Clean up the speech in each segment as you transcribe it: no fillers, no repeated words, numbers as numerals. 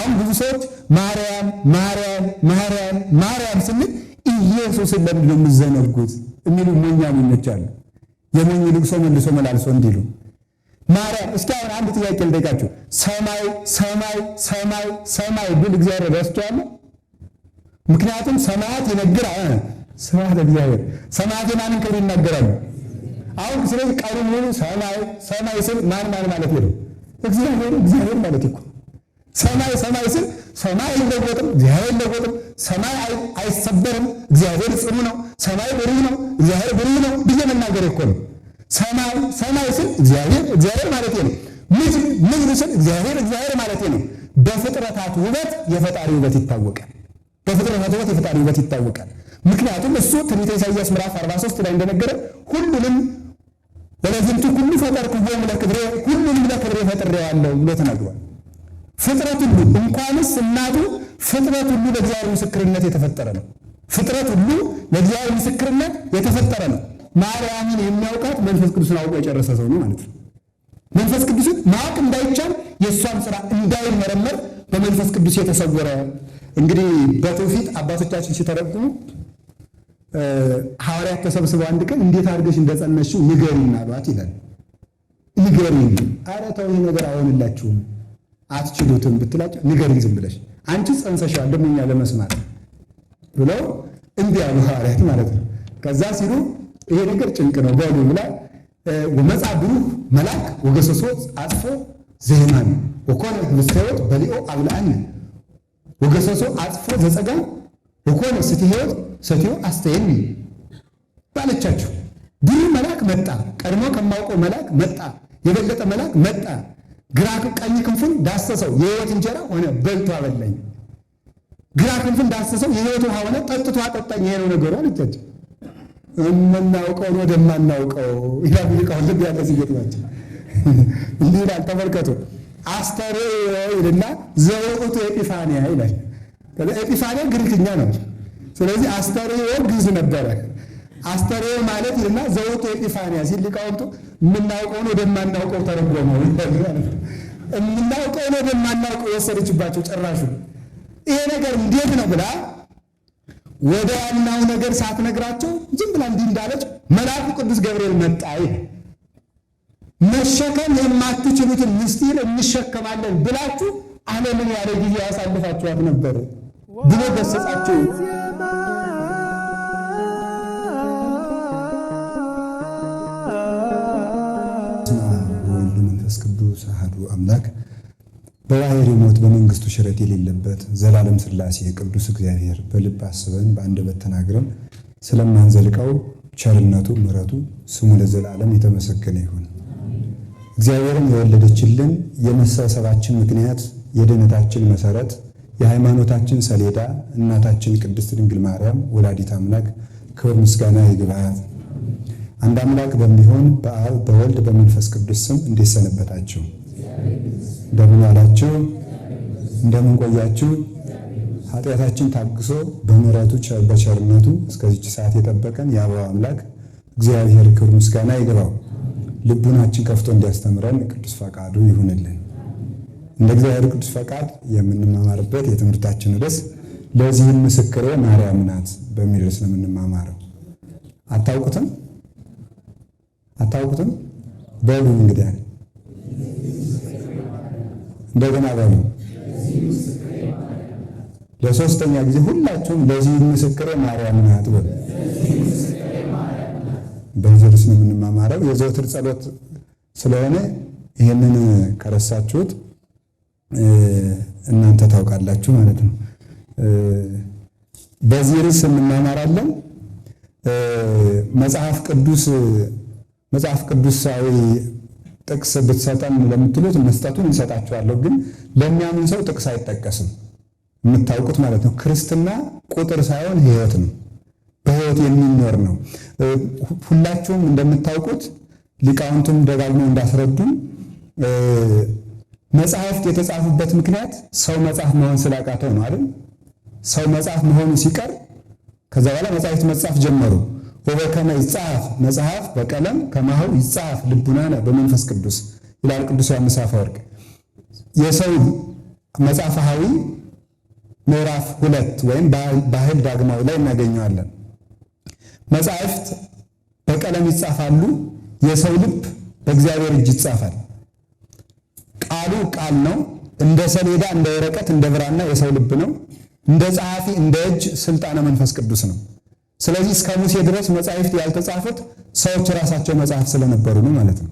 አሁን ብዙ ሰዎች ማርያም ማርያም ማርያም ማርያም ስንል ኢየሱስን ለምንድን ነው የምትዘነጉት የሚሉ ሞኛሞኞች አሉ። የሞኝ ልቅሶ መልሶ መላልሶ እንዲሉ ማርያም። እስኪ አሁን አንድ ጥያቄ ልጠይቃችሁ። ሰማይ ሰማይ ሰማይ ሰማይ ብል እግዚአብሔር ረስቷል? ምክንያቱም ሰማያት ይነግራል። ስብሐት እግዚአብሔር። ሰማያት የማንን ክብር ይናገራሉ? አሁን ስለዚህ ቃሉን ሙሉ ሰማይ ሰማይ ስል ማን ማለት ነው? እግዚአብሔር ማለት እኮ ሰማይ ሰማይ ስል ሰማይ አይለወጥም፣ እግዚአብሔር አይለወጥም። ሰማይ አይሰበርም፣ እግዚአብሔር ጽኑ ነው። ሰማይ ብሩህ ነው፣ እግዚአብሔር ብሩህ ነው ብዬ መናገር እኮ ነው። ሰማይ ሰማይ ስል እግዚአብሔር ማለት ነው። ምድር ስል እግዚአብሔር ማለት ነው። በፍጥረታት ውበት የፈጣሪ ውበት ይታወቃል። በፍጥረታት ውበት የፈጣሪ ውበት ይታወቃል። ምክንያቱም እሱ ትንቢተ ኢሳይያስ ምዕራፍ 43 ላይ እንደነገረ ሁሉንም ወለዝንቱ ሁሉ ፈጠርኩቦሙ ለክብሬ፣ ሁሉንም ለክብሬ ፈጥሬዋለሁ ብሎ ተናግሯል። ፍጥረት ሁሉ እንኳንስ እናቱ ፍጥረት ሁሉ ለእግዚአብሔር ምስክርነት የተፈጠረ ነው። ፍጥረት ሁሉ ለእግዚአብሔር ምስክርነት የተፈጠረ ነው። ማርያምን የሚያውቃት መንፈስ ቅዱስን አውቆ የጨረሰ ሰው ነው ማለት ነው። መንፈስ ቅዱስን ማወቅ እንዳይቻል የእሷን ስራ እንዳይመረመር በመንፈስ ቅዱስ የተሰወረ። እንግዲህ በትውፊት አባቶቻችን ሲተረጉሙ ሐዋርያት ተሰብስበው አንድ ቀን እንዴት አድርገሽ እንደጸነሽው ንገሪን አሏት ይላል። ንገሪን፣ ኧረ ተው ይህ ነገር አይሆንላችሁም አትችሉትም ብትላቸው ንገሪን ዝም ብለሽ አንቺ ጸንሰሻል ደግሞ እኛ ለመስማት ብለው እምቢ አሉ ሐዋርያት ማለት ነው። ከዛ ሲሉ ይሄ ነገር ጭንቅ ነው በሉ ብላ ወመጻ ብሩህ መልአክ ወገሰሶ አጥፎ ዘየማን ወኮነ ህብስተ ሕይወት በሊኦ አብልዐነ ወገሰሶ አጥፎ ዘጸጋም ወኮነ ስትየ ሕይወት ሰትዮ አስተየኒ ባለቻቸው። ብሩህ መልአክ መጣ፣ ቀድሞ ከማውቀው መልአክ መጣ፣ የበለጠ መልአክ መጣ። ግራ ቀኝ ክንፉን ዳሰሰው፣ የሕይወት እንጀራ ሆነ በልቶ አበላኝ። ግራ ክንፉን ዳሰሰው፣ የሕይወት ውሃ ሆነ ጠጥቶ አጠጣኝ። ይሄ ነው ነገሩ አለቻቸው። የምናውቀውን ወደማናውቀው ይላል ሊቃውንት። ልብ ያለ ሲገጥ ናቸው እንዲህ ይላል። ተመልከቱ። አስተርእዮ ይልና ዘውእቱ ኤጲፋንያ ይላል። ኤጲፋንያ ግሪክኛ ነው። ስለዚህ አስተርእዮ ግዕዝ ነበረ። አስተርእዮ ማለት ይልና ዘውእቱ ኤጲፋንያ ሲል ሊቃውንቱ የምናውቀውን ወደማናውቀው ተረጎመው። የምናውቀውን ወደማናውቀው የወሰደችባቸው ጭራሹ። ይሄ ነገር እንዴት ነው ብላ ወደ ዋናው ነገር ሳትነግራቸው ዝም ብላ እንዲህ እንዳለች መልአኩ ቅዱስ ገብርኤል መጣ። መሸከም የማትችሉትን ምስጢር እንሸከማለን ብላችሁ ዓለምን ያለ ጊዜ ያሳልፋችኋት ነበር ብሎ ገሰጻቸው። ወልድ መንፈስ ቅዱስ አሐዱ አምላክ በባሕርይ ሞት በመንግስቱ ሽረት የሌለበት ዘላለም ሥላሴ ቅዱስ እግዚአብሔር በልብ አስበን በአንደበት ተናግረን ስለማንዘልቀው ቸርነቱ ምሕረቱ ስሙ ለዘላለም የተመሰገነ ይሁን። እግዚአብሔርን የወለደችልን የመሰብሰባችን ምክንያት የድኅነታችን መሰረት የሃይማኖታችን ሰሌዳ እናታችን ቅድስት ድንግል ማርያም ወላዲት አምላክ ክብር ምስጋና ይግባት። አንድ አምላክ በሚሆን በአብ በወልድ በመንፈስ ቅዱስ ስም እንዴት ሰነበታችሁ? እንደምን ዋላችሁ? እንደምን ቆያችሁ? ኃጢአታችን ታግሶ በምሕረቱ በቸርነቱ እስከዚች ሰዓት የጠበቀን የአበው አምላክ እግዚአብሔር ክብር ምስጋና ይግባው። ልቡናችን ከፍቶ እንዲያስተምረን ቅዱስ ፈቃዱ ይሁንልን። እንደ እግዚአብሔር ቅዱስ ፈቃድ የምንማማርበት የትምህርታችን ርዕስ ለዚህም ምስክሬ ማርያም ናት በሚል ርዕስ ነው የምንማማረው። አታውቁትም? በሉ እንግዲህ እንደገና በሉ። ለሶስተኛ ጊዜ ሁላችሁም ለዚህ ምስክሬ ማርያም ናት በሉ። በዚህ ርዕስ ነው የምንማማረው። የዘወትር ጸሎት ስለሆነ ይህንን ከረሳችሁት እናንተ ታውቃላችሁ ማለት ነው። በዚህ ርዕስ እንማማራለን። መጽሐፍ ቅዱሳዊ ጥቅስ ብትሰጠን ለምትሉት መስጠቱን እንሰጣችኋለሁ። ግን ለሚያምን ሰው ጥቅስ አይጠቀስም። የምታውቁት ማለት ነው። ክርስትና ቁጥር ሳይሆን ሕይወት ነው። በሕይወት የሚኖር ነው። ሁላችሁም እንደምታውቁት ሊቃውንቱም ደጋግመው እንዳስረዱን መጽሐፍት የተጻፉበት ምክንያት ሰው መጽሐፍ መሆን ስላቃተው ነው አይደል? ሰው መጽሐፍ መሆኑ ሲቀር ከዛ በኋላ መጽሐፍት መጻፍ ጀመሩ። ወበከመ ይጻፍ መጽሐፍ በቀለም ከማሁ ይጻፍ ልቡናነ በመንፈስ ቅዱስ ይላል ቅዱስ ዮሐንስ አፈወርቅ። የሰው መጽሐፈ ሐዊ ምዕራፍ 2 ወይም ባህል ዳግማዊ ላይ እናገኘዋለን። መጻሕፍት በቀለም ይጻፋሉ፣ የሰው ልብ በእግዚአብሔር እጅ ይጻፋል። ቃሉ ቃል ነው፣ እንደ ሰሌዳ፣ እንደ ወረቀት፣ እንደ ብራና የሰው ልብ ነው። እንደ ጸሐፊ እንደ እጅ ስልጣነ መንፈስ ቅዱስ ነው። ስለዚህ እስከ ሙሴ ድረስ መጻሕፍት ያልተጻፉት ሰዎች ራሳቸው መጻሕፍት ስለነበሩ ነው ማለት ነው።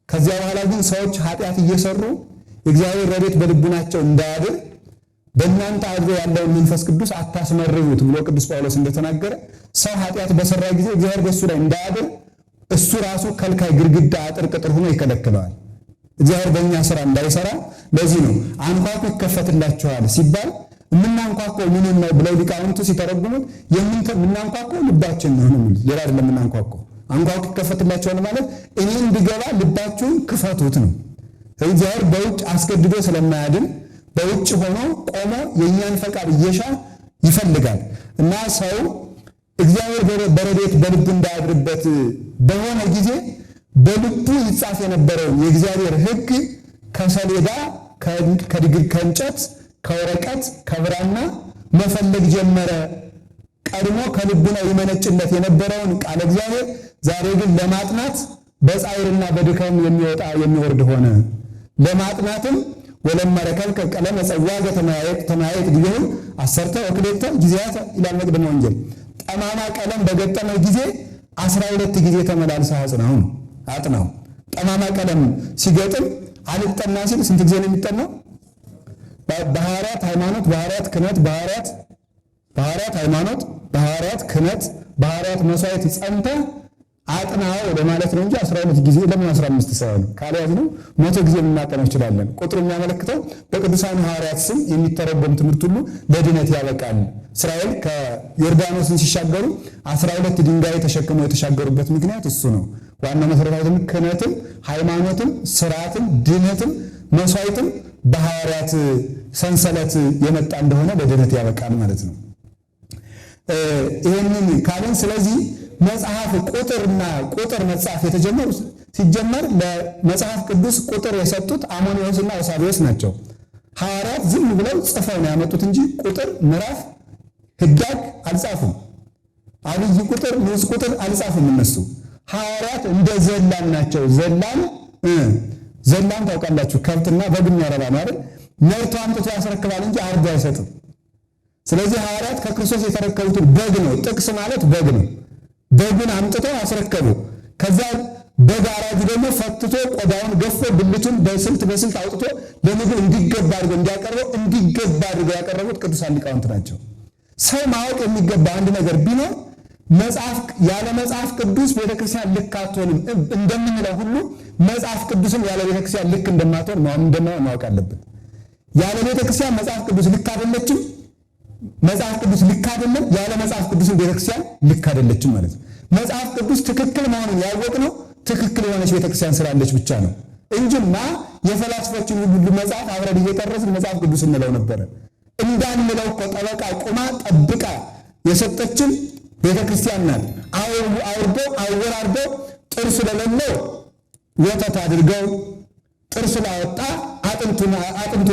ከዚያ በኋላ ግን ሰዎች ኃጢአት እየሰሩ የእግዚአብሔር ረድኤት በልቡናቸው እንዳያድር በእናንተ አድሮ ያለውን መንፈስ ቅዱስ አታስመርሩት ብሎ ቅዱስ ጳውሎስ እንደተናገረ ሰው ኃጢአት በሰራ ጊዜ እግዚአብሔር በእሱ ላይ እንዳያድር እሱ ራሱ ከልካይ ግድግዳ አጥር ቅጥር ሆኖ ይከለክለዋል። እግዚአብሔር በእኛ ስራ እንዳይሰራ ለዚህ ነው አንኳኩ ይከፈትላችኋል ሲባል የምናንኳኳው ምንም ነው ብለው ሊቃውንቱ ሲተረጉሙት የምናንኳኳው ልባችን ነው የሚሉት። ሌላ አይደለም። የምናንኳኳው አንኳኩ ይከፈትላችኋል ማለት እኔ እንድገባ ልባችሁን ክፈቱት ነው። እግዚአብሔር በውጭ አስገድዶ ስለማያድን በውጭ ሆኖ ቆሞ የእኛን ፈቃድ እየሻ ይፈልጋል እና ሰው እግዚአብሔር በረድኤት በልቡ እንዳያድርበት በሆነ ጊዜ በልቡ ይጻፍ የነበረውን የእግዚአብሔር ሕግ ከሰሌዳ ከእንጨት ከወረቀት ከብራና መፈለግ ጀመረ። ቀድሞ ከልቡ ላይ ይመነጭለት የነበረውን ቃል እግዚአብሔር ዛሬ ግን ለማጥናት በጻዕርና በድካም የሚወጣ የሚወርድ ሆነ። ለማጥናትም ወለመረከልከ ቀለመ ጸዋገ ተማያየት ጊዜውን 10 ወክሌተ ጊዜያት ይላል መቅደመ ወንጌል። ጠማማ ቀለም በገጠመው ጊዜ 12 ጊዜ ተመላልሰህ አጥናው። ጠማማ ቀለም ሲገጥም አልጠና ሲል ስንት ጊዜ ነው የሚጠናው? በሐዋርያት ሃይማኖት፣ በሐዋርያት ክህነት፣ በሐዋርያት ሃይማኖት፣ በሐዋርያት ክህነት፣ በሐዋርያት መስዋዕት ጸንተህ አጥናው ለማለት ነው እንጂ 12 ጊዜ ለምን 15 ሳይሆን ካልያዝ ነው 100 ጊዜ ልናጠናው እንችላለን። ቁጥሩ የሚያመለክተው በቅዱሳን ሐዋርያት ስም የሚተረጎም ትምህርት ሁሉ ለድነት ያበቃል። እስራኤል ከዮርዳኖስን ሲሻገሩ 12 ድንጋይ ተሸክመው የተሻገሩበት ምክንያት እሱ ነው። ዋናው መሰረታዊ ትምህርት ክህነትም፣ ሃይማኖትም፣ ስርዓትም፣ ድነትም፣ መስዋዕትም በሐዋርያት ሰንሰለት የመጣ እንደሆነ ለድነት ያበቃል ማለት ነው። ይህንን ካልን ስለዚህ መጽሐፍ ቁጥር መጽሐፍ የተጀመሩ ሲጀመር ለመጽሐፍ ቅዱስ ቁጥር የሰጡት አሞኒዮስና ኦሳቢዮስ ናቸው። ሐዋርያት ዝም ብለው ጽፈው ነው ያመጡት እንጂ ቁጥር፣ ምዕራፍ፣ ህዳግ አልጻፉም። አብይ ቁጥር፣ ንዑስ ቁጥር አልጻፉም። እነሱ ሐዋርያት እንደ ዘላን ናቸው። ዘላን ታውቃላችሁ፣ ከብትና በግ የሚያረባ ነው አይደል? ነርቶ አምጥቶ ያስረክባል እንጂ አርዶ አይሰጥም። ስለዚህ ሐዋርያት ከክርስቶስ የተረከቡትን በግ ነው። ጥቅስ ማለት በግ ነው። በጉን አምጥተው አስረከቡ። ከዛ በግ አራጁ ደግሞ ፈትቶ ቆዳውን ገፎ ብልቱን በስልት አውጥቶ ለምግብ እንዲገባ አድርገው ያቀረቡት ቅዱሳን ሊቃውንት ናቸው። ሰው ማወቅ የሚገባ አንድ ነገር ቢኖር ያለ መጽሐፍ ቅዱስ ቤተክርስቲያን ልክ አትሆንም እንደምንለው ሁሉ መጽሐፍ ቅዱስም ያለ ቤተክርስቲያን ልክ እንደማትሆን ማወቅ አለብን። ያለ ቤተክርስቲያን መጽሐፍ ቅዱስ ልክ አይደለችም። መጽሐፍ ቅዱስ ልክ አይደለም፣ ያለ መጽሐፍ ቅዱስን ቤተክርስቲያን ልክ አይደለችም ማለት ነው። መጽሐፍ ቅዱስ ትክክል መሆኑን ያወቅነው ትክክል የሆነች ቤተክርስቲያን ስላለች ብቻ ነው እንጂማ የፈላስፎችን ሁሉ መጽሐፍ አብረን እየጠረስን መጽሐፍ ቅዱስ እንለው ነበረ። እንዳንለው እኮ ጠበቃ ቁማ ጠብቃ የሰጠችን ቤተክርስቲያን ናት። አወራርደው ጥርስ ለሌለው ወተት አድርገው ጥርስ ላወጣ አጥንቱን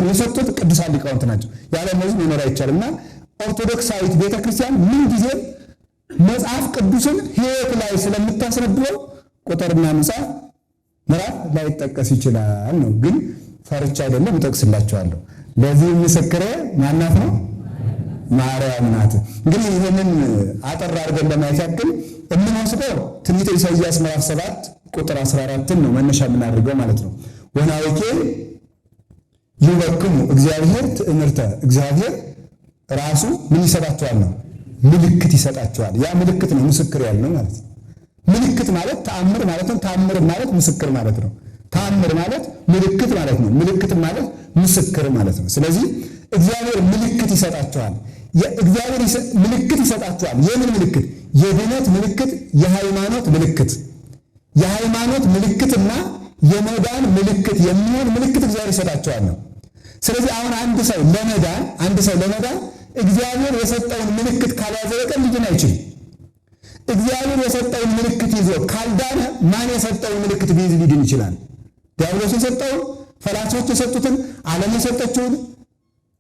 የሰጡት ቅዱሳን ሊቃውንት ናቸው። ያለ እነዚህ መኖር አይቻልምና ኦርቶዶክሳዊት ቤተክርስቲያን ምን ጊዜ መጽሐፍ ቅዱስን ሕይወት ላይ ስለምታስነብበው ቁጥርና ምዕራፍ ላይጠቀስ ይችላል ነው። ግን ፈርቻ አይደለም፣ እጠቅስላችኋለሁ። ለዚህ ምስክሬ ማናት ነው? ማርያም ናት። እንግዲህ ይህንን አጠር አድርገን ለማየት ያክል የምንወስደው ትንቢተ ኢሳይያስ ምዕራፍ 7 ቁጥር 14 ነው መነሻ የምናደርገው ማለት ነው። ወናውቄ ይወክሙ እግዚአብሔር ትእምርተ፣ እግዚአብሔር ራሱ ምን ይሰጣቸዋል ነው? ምልክት ይሰጣቸዋል። ያ ምልክት ነው ምስክር ያልነው ማለት ነው። ምልክት ማለት ተአምር ማለት ነው። ተአምር ማለት ምስክር ማለት ነው። ተአምር ማለት ምልክት ማለት ነው። ምልክት ማለት ምስክር ማለት ነው። ስለዚህ እግዚአብሔር ምልክት ይሰጣቸዋል። እግዚአብሔር ምልክት ይሰጣቸዋል። የምን ምልክት? የድነት ምልክት፣ የሃይማኖት ምልክት። የሃይማኖት ምልክትና የመዳን ምልክት የሚሆን ምልክት እግዚአብሔር ይሰጣቸዋል ነው። ስለዚህ አሁን አንድ ሰው ለመዳን እግዚአብሔር የሰጠውን ምልክት ካልያዘ በቀር ሊድን አይችልም። እግዚአብሔር የሰጠውን ምልክት ይዞ ካልዳነ ማን የሰጠውን ምልክት ቢይዝ ሊድን ይችላል? ዲያብሎስ የሰጠውን፣ ፈላስፎች የሰጡትን፣ ዓለም የሰጠችውን፣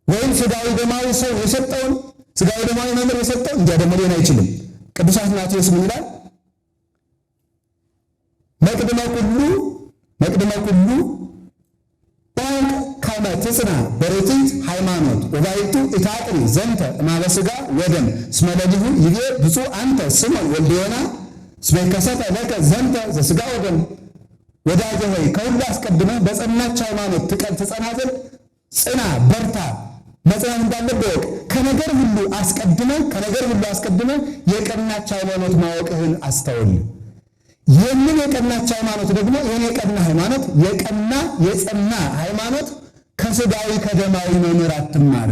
ወይም ሥጋዊ ደማዊ ሰው የሰጠውን ሥጋዊ ደማዊ መምህር የሰጠው እንዲያ ደግሞ ሊሆን አይችልም። ቅዱስ አትናቴዎስ ምን ይላል? መቅድመ ኩሉ ከመ ትጽና በርትዕት ሃይማኖት ወባሕቱ ኢታጥሪ ዘንተ እምኀበ ሥጋ ወደም እስመ ለሊሁ ይቤ ብፁዕ አንተ ስምዖን ወልደ ዮና እስመ ይከሰተ ለከ ዘንተ ዘሥጋ ወደም። ወዳጄ ሆይ ከሁሉ አስቀድመህ በጸናች ሃይማኖት ትጸና ዘንድ ጽና፣ በርታ። መጽናት እንዳለብህ እወቅ። ከነገር ሁሉ አስቀድመህ የቀናች ሃይማኖት ማወቅህን አስተውል። ይህንን የቀናች ሃይማኖት ደግሞ ይህን የቀና ሃይማኖት የጸና ሃይማኖት ከሥጋዊ ከደማዊ መምህር አትማር።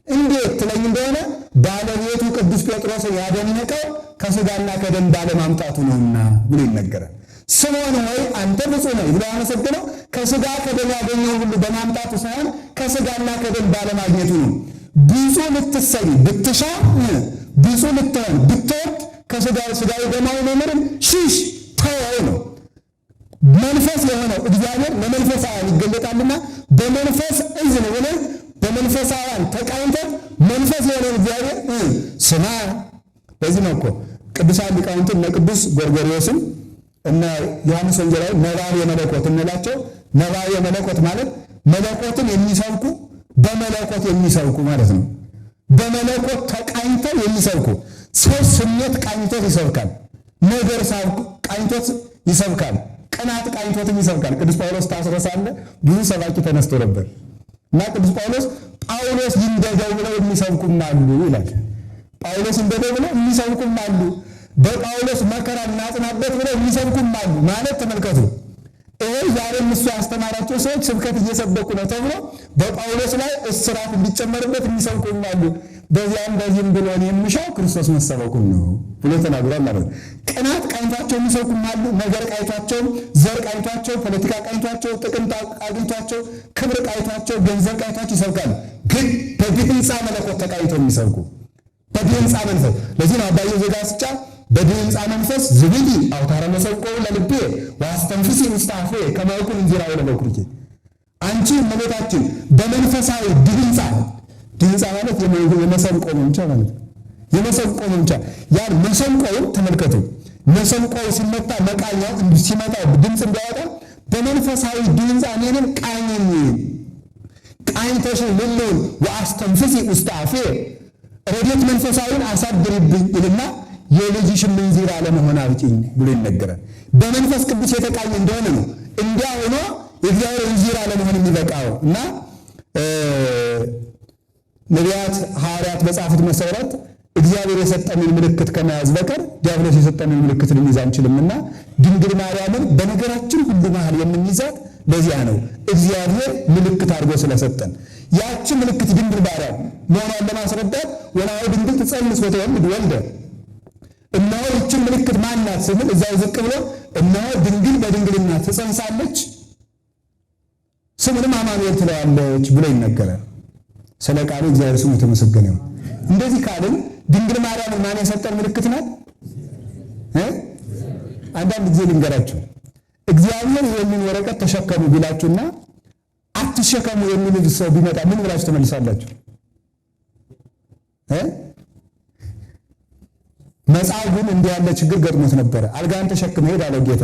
እንዴት ትለኝ እንደሆነ ባለቤቱ ቅዱስ ጴጥሮስን ያደነቀው ከሥጋና ከደም ባለማምጣቱ ነውና ብሎ ይነገራል። ስምዖን ሆይ አንተ ብፁዕ ነህ ብሎ ያመሰግነው ከሥጋ ከደም ያገኘውን ሁሉ በማምጣቱ ሳይሆን ከሥጋና ከደም ባለማግኘቱ ነው። ብፁዕ ልትሰኝ ብትሻ ብፁዕ ልትሆን ብትወድ ከሥጋዊ ደማዊ መምህርን ሽሽ ተወው ነው። መንፈስ የሆነው እግዚአብሔር ለመንፈሳውያን ይገለጣልና በመንፈስ እዝን ብለህ በመንፈሳውያን ተቃኝተህ መንፈስ የሆነው እግዚአብሔር ስማ። በዚህ ነው እኮ ቅዱሳን ሊቃውንት እነ ቅዱስ ጎርጎርዮስን እነ ዮሐንስ ወንጌላዊ ነባቤ መለኮት እንላቸው። ነባቤ መለኮት ማለት መለኮትን የሚሰብኩ በመለኮት የሚሰብኩ ማለት ነው። በመለኮት ተቃኝተው የሚሰብኩ ሰው ስሜት ቃኝቶት ይሰብካል። ነገር ቃኝቶት ይሰብካል። ቅናት ቃኝቶትም ይሰብካል። ቅዱስ ጳውሎስ ታስሮ ሳለ ብዙ ሰባኪ ተነስቶ ነበር እና ቅዱስ ጳውሎስ ይንደደው ብለው የሚሰብኩም አሉ ይላል። ጳውሎስ ይንደደው ብለው የሚሰብኩም አሉ። በጳውሎስ መከራ እናጽናበት ብለው የሚሰብኩም አሉ። ማለት ተመልከቱ፣ ይሄ ዛሬም እሱ ያስተማራቸው ሰዎች ስብከት እየሰበኩ ነው ተብሎ በጳውሎስ ላይ እስራት እንዲጨመርበት የሚሰብኩም አሉ። በዚህም ብሎ የምሻው ክርስቶስ መሰበኩን ነው ብሎ ተናግሯል ማለት ነው። ቅናት ቃኝቷቸው የሚሰብኩም አሉ። ነገር ቃኝቷቸው፣ ዘር ቃኝቷቸው፣ ፖለቲካ ቃኝቷቸው፣ ጥቅም ቃኝቷቸው፣ ክብር ቃኝቷቸው፣ ገንዘብ ቃኝቷቸው ይሰብካሉ። ግን በድህንፃ መለኮት ተቃኝተው የሚሰብኩ በድህንፃ መንፈስ። ለዚህ ነው አባዬ ዘጋስጫ በድህንፃ መንፈስ ዝብሊ አውታረ መሰንቆ ለልቤ ወአስተንፍሲ ውስተ አፌ ከመ ይኩን እንዚራው ለበኩርኪ። አንቺ እመቤታችን በመንፈሳዊ ድህንፃ ማለት የመሰንቆ መምቻ ማለት ነው። የመሰንቆ መምቻ ያን መሰንቆውን ተመልከቱ። መሰንቆው ሲመታ መቃኛው ሲመታ ድምፅ እንዲያወጣ በመንፈሳዊ ድህንፃ እኔንም ቃኝተሽ ልልውን ወአስተንፍሲ ውስተ አፌ ረድኤት መንፈሳዊን አሳድሪብኝ ይልና የልጅሽን ምንዚራ ለመሆን አብቂኝ ብሎ ይነገራል። በመንፈስ ቅዱስ የተቃኘ እንደሆነ ነው እንዲያ ሆኖ የእግዚአብሔር እንዚራ ለመሆን የሚበቃው እና ነቢያት ሐዋርያት በጻፉት መሰረት እግዚአብሔር የሰጠንን ምልክት ከመያዝ በቀር ዲያብሎስ የሰጠንን ምልክት ልንይዝ አንችልምና ድንግል ማርያምን በነገራችን ሁሉ መሃል የምንይዛት ለዚያ ነው። እግዚአብሔር ምልክት አድርጎ ስለሰጠን ያቺ ምልክት ድንግል ማርያም መሆኗን ለማስረዳት ወናው ድንግል ትጸንስ ወተወልድ ወልደ። እነሆ ይህችን ምልክት ማናት ስንል እዛው ዝቅ ብሎ እነሆ ድንግል በድንግልና ትጸንሳለች ስሙንም አማኑኤል ትለዋለች ብሎ ይነገራል። ስለ ቃሉ እግዚአብሔር ስሙ የተመሰገነ ይሁን። እንደዚህ ካልን ድንግል ማርያም ማን የሰጠን ምልክት ናት? አንዳንድ ጊዜ ልንገራችሁ፣ እግዚአብሔር ይህንን ወረቀት ተሸከሙ ቢላችሁና አትሸከሙ የሚል ሰው ቢመጣ ምን ብላችሁ ተመልሳላችሁ? መጽሐፉን እንዲህ ያለ ችግር ገጥሞት ነበረ። አልጋን ተሸክመ ሄድ አለው ጌታ።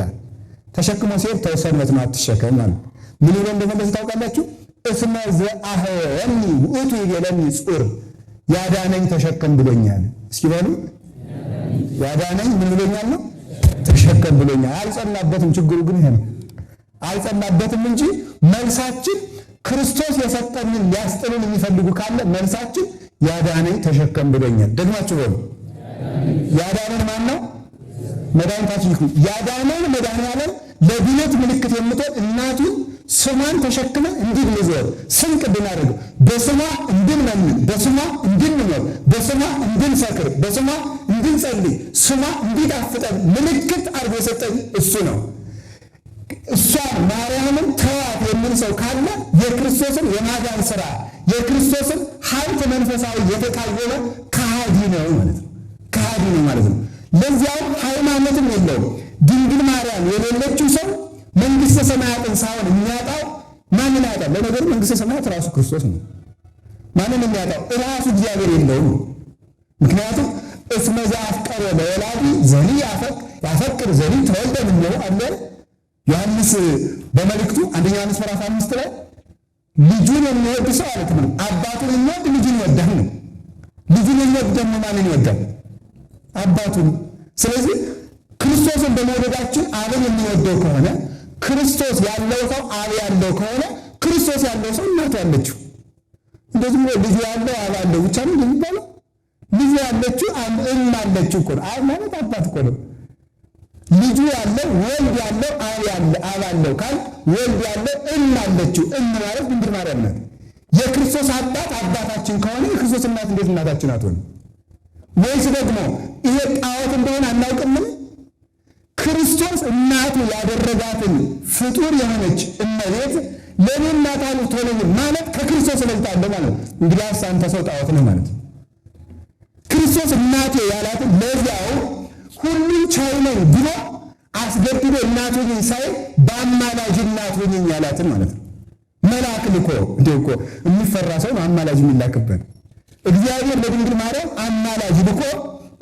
ተሸክሞ ሲሄድ ተወሰንበት ነው አትሸከም ማለት ምን ብሎ እንደመለሰ ታውቃላችሁ? እስመ ዘአህወኒ ውእቱ ይቤለኒ ጹር፣ ያዳነኝ ተሸከም ብሎኛል። እስኪ በሉ ያዳነኝ ምን ብሎኛል ነው? ተሸከም ብሎኛል። አልጸናበትም። ችግሩ ግን ይሄ ነው። አልጸናበትም እንጂ መልሳችን ክርስቶስ የሰጠንን ሊያስጥሉን የሚፈልጉ ካለ መልሳችን ያዳነኝ ተሸከም ብሎኛል። ደግማችሁ በሉ ያዳነን ማን ነው? መድኃኒታችን ይሁን። ያዳነን መድኃኒዓለም ለድነት ምልክት የምትሆን እናቱን ስሟን ተሸክመ እንድንዞር ስንቅ እንድናደርግ በስሟ እንድንመምን በስሟ እንድንኖር በስሟ እንድንሰክር በስሟ እንድንጸልይ ስሟ እንዲጣፍጠን ምልክት አድርጎ የሰጠን እሱ ነው። እሷን ማርያምን ተዋት የሚል ሰው ካለ የክርስቶስን የማዳን ሥራ የክርስቶስን ሀብት መንፈሳዊ የተቃወመ ከሃዲ ነው ማለት ነው። ከሃዲ ነው ማለት ነው። ለዚያውም ሃይማኖትም የለውም። ድንግል ማርያም የሌለችው ሰው መንግሥተ ሰማያትን ሳይሆን የሚያጣው ማንን ያጣል? ለነገሩ መንግሥተ ሰማያት ራሱ ክርስቶስ ነው። ማንን የሚያጣው? ራሱ እግዚአብሔር የለውም። ምክንያቱም እስመ ዘአፍቀረ ለወላዲ ዘሪ ያፈቅር ዘሪ ተወልደ እምኔሁ አለ ዮሐንስ በመልእክቱ አንደኛ ዮሐንስ ምዕራፍ 5 ላይ ልጁን የሚወድ ሰው ማለት ነው አባቱን የሚወድ ልጁን ይወዳል ነው። ልጁን የሚወድ ደግሞ ማንን ይወዳል? አባቱን። ስለዚህ ክርስቶስን በመውደዳችን አብን የሚወደው ከሆነ ክርስቶስ ያለው ሰው አብ ያለው ከሆነ ክርስቶስ ያለው ሰው እናቱ አለችው። እንደዚህ ነው ልጁ ያለው አብ አለው ብቻ ነው የሚባለው። ልጁ ያለችው እም አለችው እኮ ነው። አብ ማለት አባት እኮ ነው። ልጁ ያለው ወልድ ያለው አብ አለው ካል ወልድ ያለው እም አለችው። እም ማለት ድንግል ማርያም ናት። የክርስቶስ አባት አባታችን ከሆነ የክርስቶስ እናት እንዴት እናታችን አትሆንም? ወይስ ደግሞ ይሄ ጣዖት እንደሆነ አናውቅምን? ክርስቶስ እናቱ ያደረጋትን ፍጡር የሆነች እመቤት ለኔ እናት አልሆነች ማለት ከክርስቶስ እበልጣለሁ ማለት ነው። እንግዲህ አንተ ሰው ጣዖት ነህ ማለት ነው። ክርስቶስ እናቴ ያላትን ለዚያው ሁሉም ቻይ ነኝ ብሎ አስገድዶ እናቱ ነኝ ሳይ በአማላጅ እናቱ ነኝ ያላትን ማለት ነው። መልአክ ልኮ እንደው እኮ የሚፈራ ሰው ነው አማላጅ የሚላክበት። እግዚአብሔር ለድንግል ማርያም አማላጅ ልኮ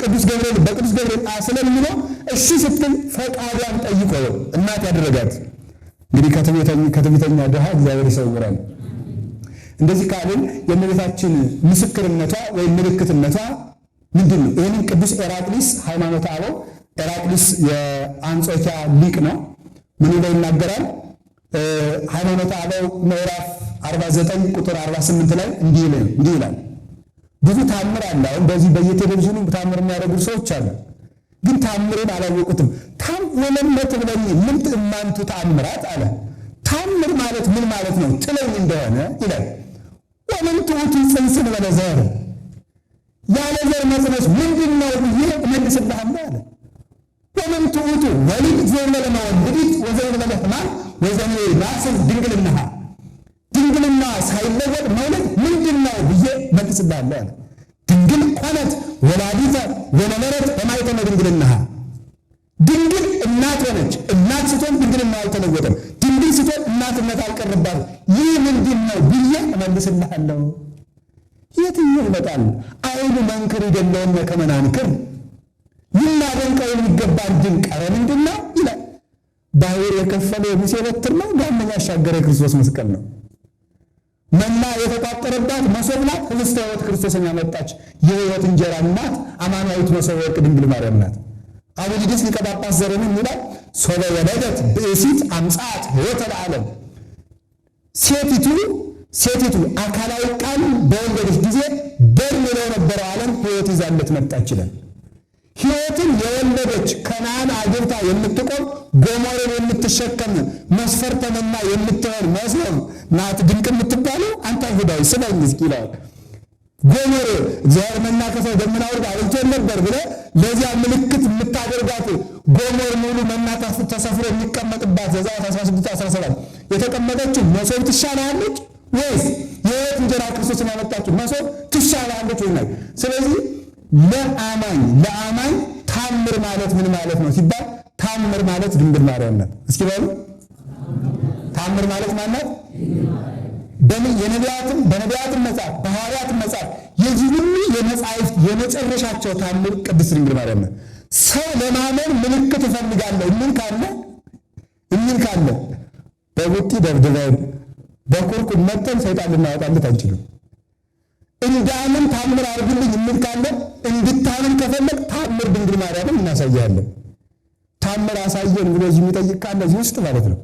ቅዱስ ገብርኤል በቅዱስ ገብርኤል ስለሚለው እሺ ስትል ፈቃዷን ጠይቆ እናት ያደረጋት። እንግዲህ ከትዕቢተኛ ድሃ እግዚአብሔር ይሰውራል። እንደዚህ ካልን የእመቤታችን ምስክርነቷ ወይም ምልክትነቷ ምንድን ነው? ይህንን ቅዱስ ኤራቅሊስ ሃይማኖተ አበው ኤራቅሊስ የአንጾኪያ ሊቅ ነው። ምን ብሎ ይናገራል? ሃይማኖተ አበው ምዕራፍ 49 ቁጥር 48 ላይ እንዲህ ይላል። ብዙ ታምር አለ። አሁን በዚህ በየቴሌቪዥኑ ታምር የሚያደርጉ ሰዎች አሉ፣ ግን ታምርን አላወቁትም። ወለመት ብለኝ ምን ትእማንቱ ታምራት አለ። ታምር ማለት ምን ማለት ነው ትለኝ እንደሆነ ይላል። ወምን ትዑቱ ጽንስን በለዘር ያለ ዘር መጽነስ ምንድን ነው ብዬ እመልስልሃለሁ አለ። ወምን ትዑቱ ወሊድ ዘእንበለ መወልዲት ወዘእንበለ ሕማም ወዘእንበለ ድንግልናሃ ድንግልና ሳይለወጥ መውለድ ምንድን ነው ብዬ እመልስልሃለሁ አለ። ድንግል ኮነት ወላዲተ ወነበረት በማኅተመ ድንግልናሃ ድንግል እናት ሆነች። እናት ስትሆን ድንግልና አልተለወጠም። ድንግል ስትሆን እናትነት አልቀረባትም። ይህ ምንድን ነው ብዬ እመልስልሃለሁ። የትኛው ይመጣል? አይኑ መንክር ይደለውነ ከመናንክር ልናደንቀው የሚገባን ድንቅ ኧረ ምንድን ነው ይላል። ባሕር የከፈለው የሙሴ በትር ነው። ዳመና ያሻገረ የክርስቶስ መስቀል ነው። መና የተቋጠረባት መሶብ ናት። ህብስተ ሕይወት ክርስቶስን ያመጣች የሕይወት እንጀራ እናት አማናዊት መሶበ ወርቅ ድንግል ማርያም ናት። አቡሊድስ ሊቀ ጳጳስ ዘርምን ይላል ሶበ ወለደት ብእሲት አምጻት ሕይወተ ለዓለም ሴቲቱ አካላዊ ቃል በወለደች ጊዜ በድን ለነበረው ዓለም ሕይወት ይዛለት መጣች ይላል። ሕይወትን የወለደች ከነዓን አግብታ የምትቆም ጎሞርን የምትሸከም መስፈርተ መና የምትሆን መሶብ ናት ድንቅ የምትባለው። አንተ አይሁዳዊ ስማኝ እስኪ ይለዋል። ጎሞር እግዚአብሔር መና ከሰማይ ደመና አውርዶ አብልቶን ነበር ብለህ ለዚያ ምልክት የምታደርጋት ጎሞር ሙሉ መና ተሰፍሮ የሚቀመጥባት ዘጸአት 16:17 የተቀመጠችው መሶብ ትሻላለች ወይስ የሕይወት እንጀራ ክርስቶስን ያመጣችው መሶብ ትሻላለች ወይ? ስለዚህ ለአማኝ ታምር ማለት ምን ማለት ነው ሲባል ታምር ማለት ድንግል ማርያም ናት። እስኪ በሉ ታምር ማለት ማለት በነቢያትም መጽሐፍ በሐዋርያትም መጽሐፍ የዚህ ሁሉ የመጻሕፍት የመጨረሻቸው ታምር ቅድስት ድንግል ማርያም ናት። ሰው ለማመን ምልክት እፈልጋለሁ እምን ካለ በቡጢ ደብድበን በኩርኩም መተን ሰይጣን ልናወጣለት አንችልም። እንዳምን ታምር አድርግልኝ እምን ካለ እንድታምን ከፈለግ ታምር ድንግል ማርያምን እናሳያለን። ታምር አሳየን ብሎ እዚህ የሚጠይቅ ካለ እዚህ ውስጥ ማለት ነው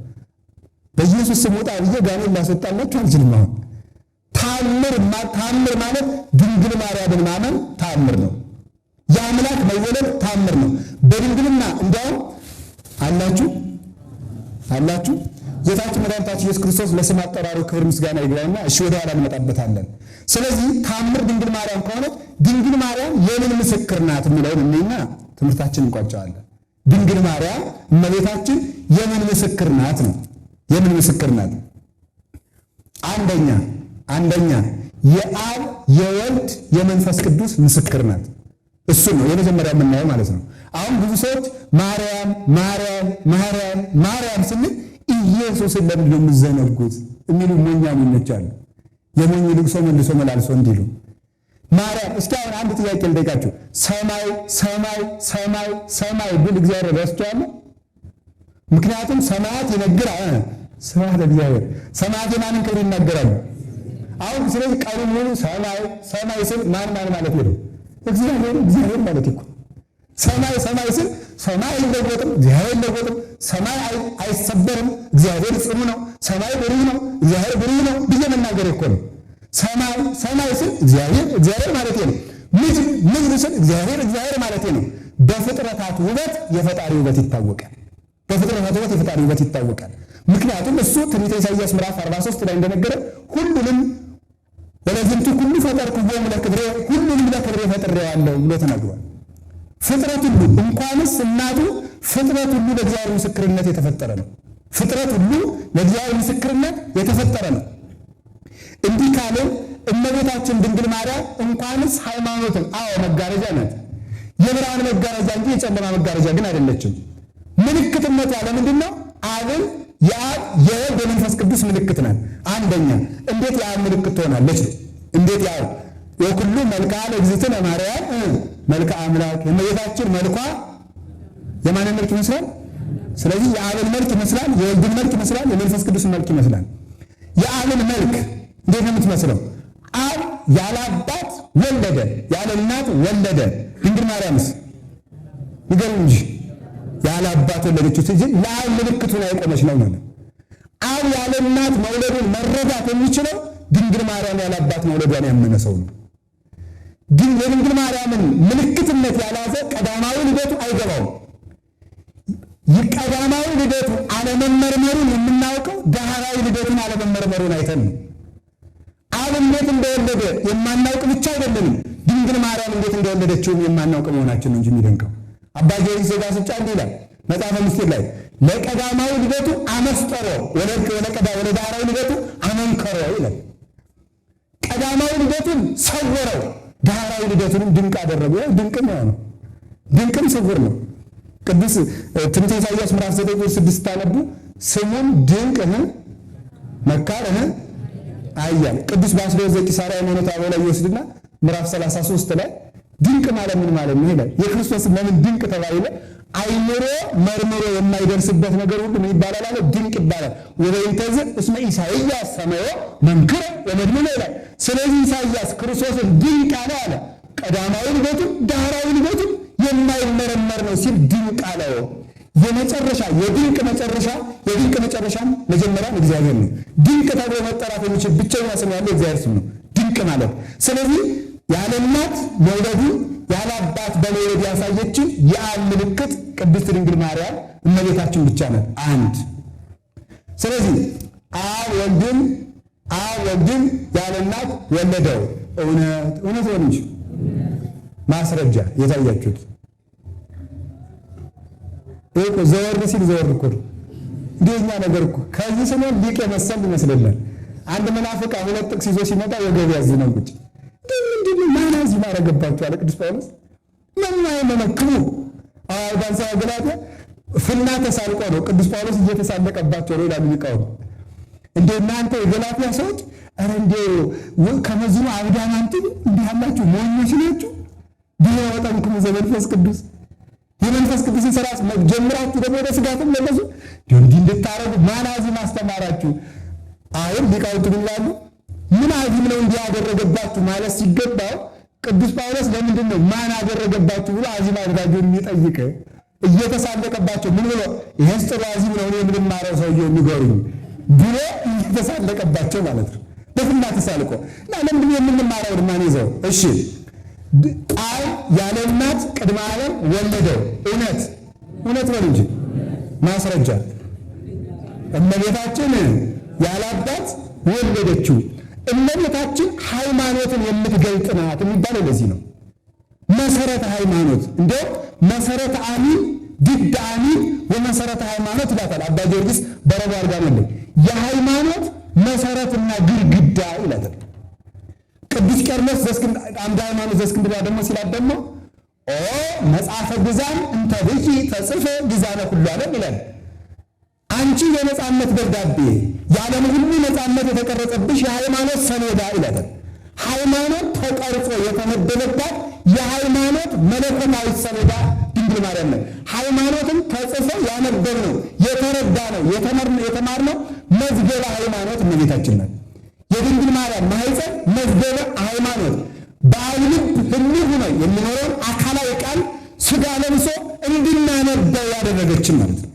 በኢየሱስ ስም ወጣ ብዬ ጋኔን ላስወጣላችሁ አልችልም። አሁን ታምር ማለት ድንግል ማርያምን ማመን ታምር ነው። የአምላክ መወለድ ታምር ነው። በድንግልና እንዲያውም አላችሁ ጌታችን መድኃኒታችን ኢየሱስ ክርስቶስ ለስም አጠራሩ ክብር ምስጋና ይግባውና እሺ ወደ ኋላ እንመጣበታለን። ስለዚህ ታምር ድንግል ማርያም ከሆነ ድንግል ማርያም የምን ምስክር ናት የሚለውን እኔና ትምህርታችን እንቋጨዋለን። ድንግል ማርያም እመቤታችን የምን ምስክር ናት ነው። የምን ምስክር ናት? አንደኛ የአብ የወልድ የመንፈስ ቅዱስ ምስክር ናት። እሱ ነው የመጀመሪያ የምናየው ማለት ነው። አሁን ብዙ ሰዎች ማርያም ስንል ኢየሱስን ለምንድን ነው የምትዘነጉት የሚሉ ሞኛሞኞች አሉ። የሞኝ ልቅሶ መልሶ መላልሶ እንዲሉ ማርያም። እስኪ አሁን አንድ ጥያቄ ልጠይቃችሁ። ሰማይ ሰማይ ሰማይ ሰማይ ብል እግዚአብሔር ረስቷል? ምክንያቱም ሰማያት ይነግራል ስብሐት ለእግዚአብሔር። ሰማያት የማንን ክብር ይናገራሉ? አሁን ስለዚህ ቀኑን ሙሉ ሰማይ ሰማይ ስል ማን ማለት ነው? እግዚአብሔር ማለት እኮ ሰማይ ሰማይ ስል ሰማይ አይለወጥም፣ እግዚአብሔር አይለወጥም፣ ሰማይ አይሰበርም፣ እግዚአብሔር ጽኑ ነው፣ ሰማይ ብሩህ ነው፣ እግዚአብሔር ብሩህ ነው ብዬ መናገር እኮ ነው። ሰማይ ሰማይ ስል እግዚአብሔር ማለት ነው። ምድር ስል እግዚአብሔር ማለት ነው። በፍጥረታት ውበት የፈጣሪ ውበት ይታወቃል። በፍጥረታት ውበት የፈጣሪ ውበት ይታወቃል። ምክንያቱም እሱ ትንቢተ ኢሳይያስ ምዕራፍ 43 ላይ እንደነገረ ሁሉንም ወለዝንቱ ሁሉ ፈጠርኩዎሙ ለክብሬ፣ ሁሉንም ለክብሬ ፈጥሬዋለሁ ብሎ ተናግሯል። ፍጥረት ሁሉ እንኳንስ እናቱ ፍጥረት ሁሉ ለእግዚአብሔር ምስክርነት የተፈጠረ ነው። ፍጥረት ሁሉ ለእግዚአብሔር ምስክርነት የተፈጠረ ነው። እንዲህ ካለ እመቤታችን ድንግል ማርያም እንኳንስ ሃይማኖትን መጋረጃ ናት። የብርሃን መጋረጃ እንጂ የጨለማ መጋረጃ ግን አይደለችም። ምልክትነቷ ለምንድን ነው? አብን የአብ የወልድ የመንፈስ ቅዱስ ምልክት ናት። አንደኛ እንዴት የአብ ምልክት ትሆናለች? እንዴት የአብ የኩሉ መልክዓ ለእግዝእትነ ማርያም መልክዓ አምላክ። የእመቤታችን መልኳ የማንን መልክ ይመስላል? ስለዚህ የአብን መልክ ይመስላል፣ የወልድን መልክ ይመስላል፣ የመንፈስ ቅዱስን መልክ ይመስላል። የአብን መልክ እንዴት ነው የምትመስለው? አብ ያለ አባት ወለደ፣ ያለ እናት ወለደ። ድንግል ማርያምስ ይገርም እንጂ ያለ አባት ወለደችው እንጂ ለአብ ምልክቱን አይቆመች ነው ማለት። አብ ያለ እናት መውለዱን መረዳት የሚችለው ድንግል ማርያም ያለ አባት መውለዷን ያመነ ሰው ነው። ግን የድንግል ማርያምን ምልክትነት ያላዘ ቀዳማዊ ልደቱ አይገባውም። የቀዳማዊ ልደቱ አለመመርመሩን የምናውቀው ዳህራዊ ልደቱን አለመመርመሩን አይተን ነው። አብ እንዴት እንደወለደ የማናውቅ ብቻ አይደለንም፣ ድንግል ማርያም እንዴት እንደወለደችውም የማናውቅ መሆናችን እንጂ የሚደንቀው አባ ጊዮርጊስ ዘጋስጫ እንዲህ ይላል መጽሐፈ ምስጢር ላይ ለቀዳማዊ ልደቱ አመስጠሮ ወለዳህራዊ ልደቱ አመንከሮ ይላል። ቀዳማዊ ልደቱን ሰወረው፣ ዳህራዊ ልደቱንም ድንቅ አደረገው። ድንቅም ነው፣ ድንቅም ስውር ነው። ቅዱስ ትንቢተ ኢሳይያስ ምዕራፍ 9:6 ታነቡ ስሙን ድንቅ መካር አያል። ቅዱስ ባስልዮስ ዘቂሳርያ ሃይማኖተ አበው ላይ ይወስድና ምዕራፍ 33 ላይ ድንቅ ማለት ምን ማለት ነው ይላል። የክርስቶስ ለምን ድንቅ ተባለ? አይምሮ መርምሮ የማይደርስበት ነገር ሁሉ ምን ይባላል አለ? ድንቅ ይባላል። ወበይንተዝ እስመ ኢሳይያስ ሰማዮ መንክረ ወመድምነ ይላል። ስለዚህ ኢሳይያስ ክርስቶስን ድንቅ አለ። ቀዳማዊ ልደቱን ዳህራዊ ልደቱን የማይመረመር ነው ሲል ድንቅ አለው። የመጨረሻ የድንቅ መጨረሻም መጀመሪያም እግዚአብሔር ነው። ድንቅ ተብሎ መጠራት የሚችል ብቸኛ ስም ያለው እግዚአብሔር ስም ነው ድንቅ ማለት። ስለዚህ ያለ እናት መውለዱን ያለ አባት በመውለድ ያሳየችን የአብ ምልክት ቅድስት ድንግል ማርያም እመቤታችን ብቻ ናት። አንድ ስለዚህ አብ ወልድን ያለ እናት ወለደው። እውነት ነው እንጂ ማስረጃ የታያችሁት እኮ ዘወር ሲል ዘወር እኮ እንደኛ ነገር እኮ ከዚህ ስንል ሊቅ የመሰል ይመስልናል። አንድ መናፍቅ ሁለት ጥቅስ ይዞ ሲመጣ ወገብ ያዝነው ቁጭ እንዴ ማን እዚህ ማረገባችሁ አለ ቅዱስ ጳውሎስ። ምን አይመለክሙ ዳንሳ ገላትያ ፍና ተሳልቆ ነው ቅዱስ ጳውሎስ እየተሳለቀባቸው ነው ይላሉ ሊቃውንት። እንዴ እናንተ የገላትያ ሰዎች አረ እንዴ ከመዝኑ አብዳናንቱ እንዲህ አላችሁ ሞኞች ናችሁ። ቢወጣንኩም ዘመንፈስ ቅዱስ የመንፈስ ቅዱስን ሥራ ጀምራችሁ ደግሞ ወደ ስጋትም ለለሱ እንዲህ እንድታረጉ ማን አዚም አስተማራችሁ? አሁን ሊቃውንቱ ይላሉ ምን አዚም ነው እንዲህ ያደረገባችሁ ማለት ሲገባው ቅዱስ ጳውሎስ ለምንድን ነው ማን አደረገባችሁ ብሎ አዚም አድርጋችሁ የሚጠይቅ? እየተሳለቀባቸው ምን ብሎ ይሄስ ጥሩ አዚም ነው የምንማረው ሰውዬው ንገሩኝ ብሎ እየተሳለቀባቸው ማለት ነው። በፍና ተሳልቆ እና ለምንድን ነው የምንማረው ማን ይዘው? እሺ ቃል ያለ እናት ቅድመ ዓለም ወለደው። እውነት ነው እንጂ ማስረጃ እመቤታችን ያለ አባት ወለደችው። እመቤታችን ሃይማኖትን የምትገልጥ ናት የሚባለው ለዚህ ነው። መሰረተ ሃይማኖት እንደው መሰረተ አሚን ድድ አሚን ወመሰረተ ሃይማኖት ይላታል አባ ጊዮርጊስ በረባ አርጋ ነው የሃይማኖት መሰረትና ግድግዳ ይላታል። ቅዱስ ቄርሎስ አምደ ሃይማኖት ዘእስክንድርያ ደግሞ ሲላት ደግሞ መጽሐፈ ግዛን እንተ ብኪ ተጽፈ ግዛነ ሁሉ ዓለም ይላል። አንቺ የነጻነት ደብዳቤ የዓለም ሁሉ ነጻነት የተቀረጸብሽ የሃይማኖት ሰሌዳ ይላል። ሃይማኖት ተቀርጾ የተመደበባት የሃይማኖት መለኮታዊ ሰሌዳ ድንግል ማርያም ነው። ሃይማኖትን ተጽፎ ያነበብነው የተረዳነው የተማርነው መዝገበ ሃይማኖት እመቤታችን ናት። የድንግል ማርያም ማኅፀን መዝገበ ሃይማኖት በአብ ልብ ህልው ሆኖ የሚኖረውን አካላዊ ቃል ሥጋ ለብሶ እንድናነበው ያደረገችን ማለት ነው።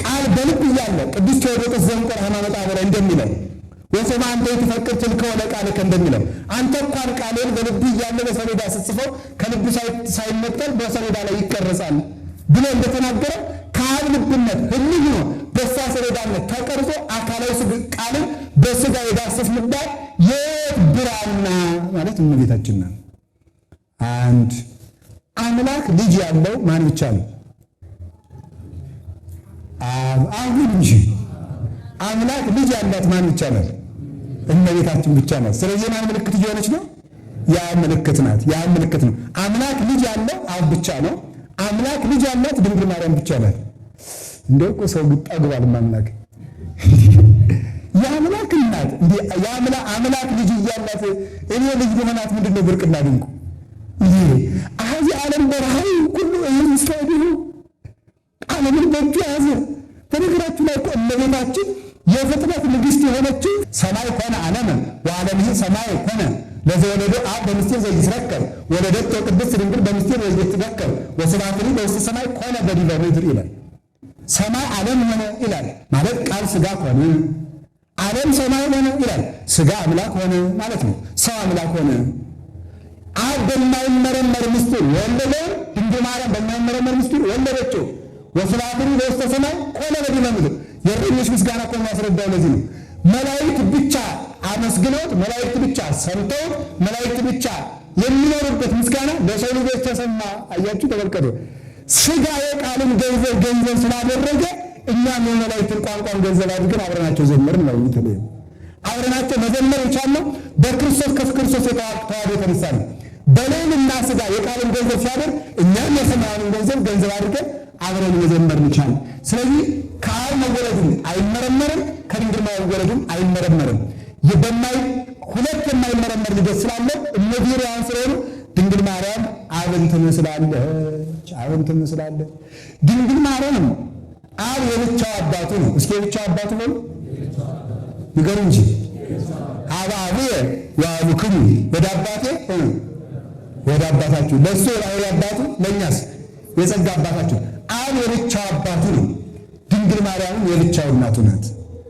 ቃል በልብ እያለ ቅዱስ ቴዎዶጦስ ዘንቆር ሃይማኖተ አበው እንደሚለው ወሰማ አንተ ትፈቅር ትልከ ወለ ቃልከ እንደሚለው አንተ እንኳን ቃልን በልብ እያለ በሰሌዳ ስትጽፈው ከልብ ሳይነጠል በሰሌዳ ላይ ይቀረጻል ብሎ እንደተናገረ ከአብ ልብነት ህልው ሆኖ በሳ ሰሌዳነት ተቀርጾ አካላዊ ቃልን በሥጋ የዳሰስንባት የብራና ማለት እመቤታችን ናት። አንድ አምላክ ልጅ ያለው ማን ብቻ ነው? አሁን እንጂ አምላክ ልጅ ያላት ማን ብቻ ናት? እመቤታችን ብቻ ናት። ስለዚህ ማን ምልክት እየሆነች ነው? ያ ምልክት ናት። ያ ምልክት ነው። አምላክ ልጅ ያለው አብ ብቻ ነው። አምላክ ልጅ ያላት ድንግል ማርያም ብቻ ናት። እንደው እኮ ሰው ጠግቧል። አምላክ የአምላክ እናት አምላክ ልጅ እያላት እኔ ልጅ በሆናት ምንድነው ብርቅና ድንቁ? አዚ ዓለም በረሃይ ሁሉ ይስተውዱ ዓለምን በእጁ ያዘ። በነገራችሁ ላይ እኮ እመቤታችን የፍጥረት ንግሥት የሆነችው ሰማይ ኮነ ዓለመ ወዓለምህ ሰማይ ኮነ ለዘወለዶ አብ በምስጢር ዘይትረከብ ወለደቶ ቅድስት ድንግል በምስጢር ዘይትረከብ ወስብሐት በውስተ ሰማይ ኮነ በዲበ ምድር ይላል። ሰማይ ዓለም ሆነ ይላል ማለት ቃል ሥጋ ሆነ። ዓለም ሰማይ ሆነ ይላል ሥጋ አምላክ ሆነ ማለት ነው። ሰው አምላክ ሆነ። አብ በማይመረመር ምስጢር ወለደው፣ ድንግል ማርያም በማይመረመር ምስጢር ወለደችው። ወስብሐት በውስተ ሰማይ ኮነ በዲበ ምድር። የእረኞች ምስጋና እኮ የሚያስረዳው ለዚህ ነው። መላእክት ብቻ አመስግነውት፣ መላእክት ብቻ ሰምተውት፣ መላእክት ብቻ የሚኖሩበት ምስጋና ለሰው ልጆች ተሰማ። አያችሁ፣ ተመልከቱ። ሥጋ የቃልን ገንዘብ ስላደረገ እኛም የመላእክትን ቋንቋን ገንዘብ አድርገን አብረናቸው ዘመርን ነው የሚለው። አብረናቸው መዘመር የቻልነው በክርስቶስ ከክርስቶስ ተዋህዶ የተነሳ ነው። በልዕልና ሥጋ የቃልን ገንዘብ ሲያደርግ እኛም የሰማያዊን ገንዘብ አድርገን አብረን መዘመር እንቻል። ስለዚህ ከአብ መወለድም አይመረመርም፣ ከድንግል መወለድም አይመረመርም። ሁለት የማይመረመር ልደት ስላለ እነዚህ ያን ስለሆኑ ድንግል ማርያም አብን ትመስላለች። ድንግል ማርያም አብ የብቻው አባቱ ነው። እስኪ የብቻው አባቱ ነው ንገሩ እንጂ አብ አብየ ወአቡክሙ ወደ አባቴ ወደ አባታችሁ፣ ለእሱ የባህሪ አባቱ ለእኛስ የጸጋ አባታችሁ። አብ የብቻው አባቱ ነው። ድንግል ማርያም የብቻው እናቱ ናት።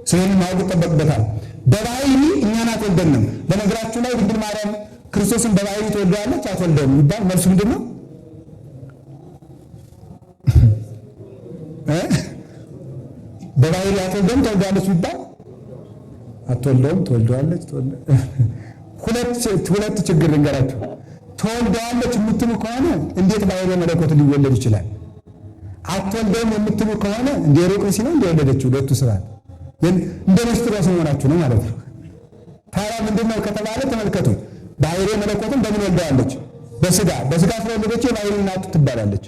ስለዚህ ማወቅ ይጠበቅበታል። በባህሪ እኛን አትወልደንም። በነገራችሁ ላይ ድንግል ማርያም ክርስቶስን በባህሪ ትወልደዋለች አትወልደውም ይባል መልሱ ምንድን ነው? በባህሪ አትወልደውም ትወልደዋለች ቢባል አትወልደውም ትወልደዋለች። ሁለት ችግር ልንገራችሁ። ትወልደዋለች የምትሉ ከሆነ እንዴት ባህሪ መለኮት ሊወለድ ይችላል? አትወልደውም የምትሉ ከሆነ እንደ ሩቅ ሲለው እንደወለደችው ሁለቱ ስራት እንደ ንስጥሮስ መሆናችሁ ነው ማለት ነው። ታዲያ ምንድነው ከተባለ ተመልከቱ። ባህሪ መለኮትን በምን ወልደዋለች? በሥጋ ስለወለደች የባህሪ እናቱ ትባላለች።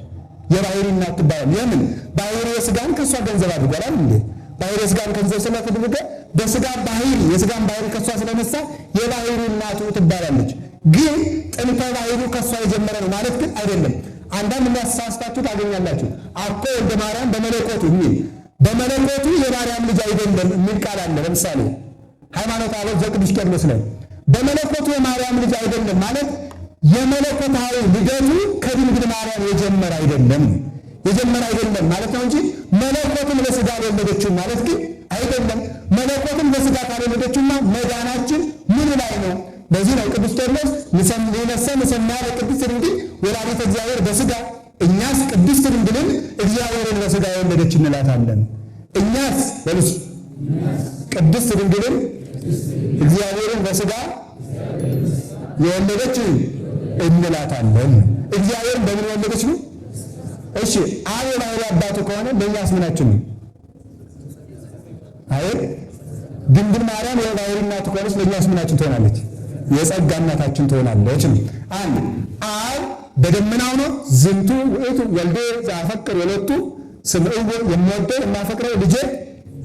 የባህሪ እናቱ ትባላለች። ለምን? ባህሪ የሥጋን ከሷ ገንዘብ አድርጓል እንዴ? ባህሪ የሥጋን ገንዘብ ስለተደረገ በሥጋ ባህሪ የሥጋን ባህሪ ከሷ ስለነሳ የባህሪ እናቱ ትባላለች። ግን ጥንተ ባህሪ ከሷ የጀመረ ነው ማለት ግን አይደለም። አንዳንድ የሚያሳስታችሁ ታገኛላችሁ። አኮ ወልደ ማርያም በመለኮቱ የሚል በመለኮቱ የማርያም ልጅ አይደለም የሚል ቃል አለ። ለምሳሌ ሃይማኖተ አበው ዘቅዱስ ቄርሎስ ላይ በመለኮቱ የማርያም ልጅ አይደለም ማለት የመለኮታዊ ልደቱ ከድንግል ማርያም የጀመረ አይደለም ማለት ነው እንጂ መለኮትን በሥጋ የወለደችው ማለት ግን አይደለም። መለኮትን በሥጋ ካልወለደችውማ መዳናችን ምን ላይ ነው? ለዚህ ነው ቅዱስ ቄርሎስ ንሰምያ ለቅድስት ድንግል ወላዲተ እግዚአብሔር በሥጋ፣ እኛስ ቅድስት ድንግልን እግዚአብሔርን በሥጋ የወለደች እንላታለን። እኛስ በሉስ ቅድስት ድንግልን እግዚአብሔርን በሥጋ የወለደች እንላታለን። እግዚአብሔርን በምን ወለደች ነው? እሺ አብ የባህሪ አባቱ ከሆነ ለእኛስ ምናችን ነው? አይ ድንግል ማርያም የባህሪ እናቱ ከሆነች ለእኛስ ምናችን ትሆናለች? የጸጋ እናታችን ትሆናለች ነው። አንድ አብ በደመናው ነው ዝንቱ ውእቱ ወልዴ ዘአፈቅር ወለቱ ስምዕዎ የምወደው የማፈቅረው ልጄ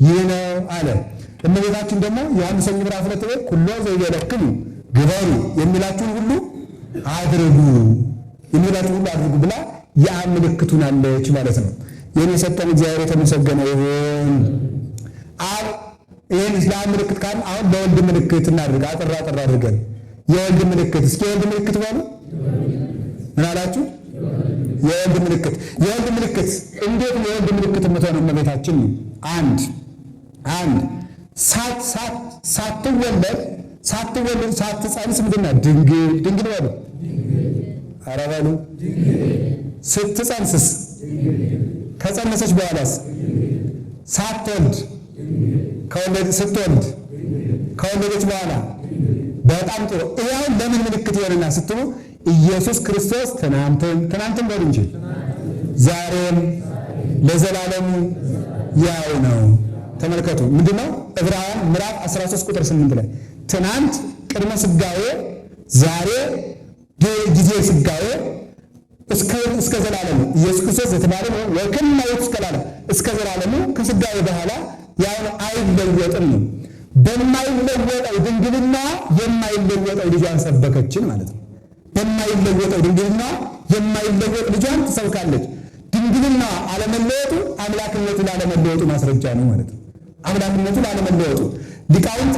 ይህ ነው አለ። እመቤታችን ደግሞ ዮሐንስ ምዕራፍ 2 ላይ ኩሎ ዘይቤለክሙ ግበሩ የሚላችሁን ሁሉ አድርጉ ብላ የአብ ምልክት ሆናለች ማለት ነው። ይህን የሰጠን እግዚአብሔር የተመሰገነ ይሁን። አብ ይህን ለአብ ምልክት ካል አሁን በወልድ ምልክት እናድርግ። አጥራ አድርገን የወልድ ምልክት እስኪ የወልድ ምልክት በሉ። ምን አላችሁ? የወልድ ምልክት እንዴት ነው የወልድ ምልክት የምትሆነው? እመቤታችን አንድ ሳትጸንስ ምንድን ናት? ድንግል በሉ። ኧረ በሉ። ስትጸንስስ? ከጸነሰች በኋላስ? ሳትወልድ ስትወልድ ከወለደች በኋላ በጣም ጥሩ። ይኸው ለምን ምልክት ይሆንና ስትሉ ኢየሱስ ክርስቶስ ትናንትም በሉ እንጂ ዛሬም ለዘላለሙ ያው ነው። ተመልከቱ። ምንድነው? ዕብራውያን ምዕራፍ 13 ቁጥር 8 ላይ ትናንት ቅድመ ሥጋዌ፣ ዛሬ ጊዜ ሥጋዌ እስከ ዘላለሙ ኢየሱስ ክርስቶስ ዘተባረከ ወከመ እስከ ዘላለሙ እስከ ዘላለሙ ከሥጋዌ በኋላ ያው አይለወጥም ነው። በማይለወጠው ድንግልና የማይለወጠው ልጇን ሰበከችን ማለት ነው። በማይለወጠው ድንግልና የማይለወጥ ልጇን ትሰብካለች። ድንግልና አለመለወጡ አምላክነቱ ላለመለወጡ ማስረጃ ነው ማለት ነው። አምላክነቱ ላለመለወጡ ሊቃውንት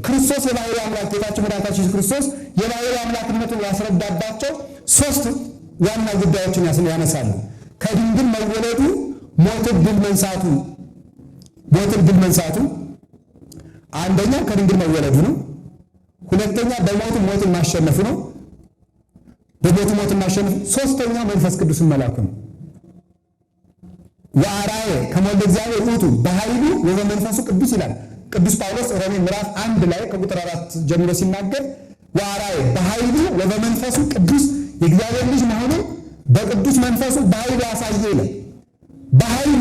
ክርስቶስ የባሕርይ አምላክ ጌታችን መድኃኒታችን ክርስቶስ የባሕርይ አምላክነቱን ያስረዳባቸው ሶስት ዋና ጉዳዮችን ያነሳሉ። ከድንግል መወለዱ፣ ሞትን ድል መንሳቱ አንደኛ ከድንግል መወለዱ ነው። ሁለተኛ በሞቱ ሞትን ማሸነፉ ነው። በሞቱ ሞትን ማሸነፉ። ሶስተኛ መንፈስ ቅዱስን መላኩ ነው። ወአርአየ ከመወልደ እግዚአብሔር ውእቱ በኃይሉ ወበመንፈሱ ቅዱስ ይላል ቅዱስ ጳውሎስ ሮሜ ምዕራፍ 1 ላይ ከቁጥር 4 ጀምሮ ሲናገር ወአርአየ በኃይሉ ወበመንፈሱ ቅዱስ የእግዚአብሔር ልጅ መሆኑን በቅዱስ መንፈሱ በኃይሉ ያሳየ ይላል። በኃይሉ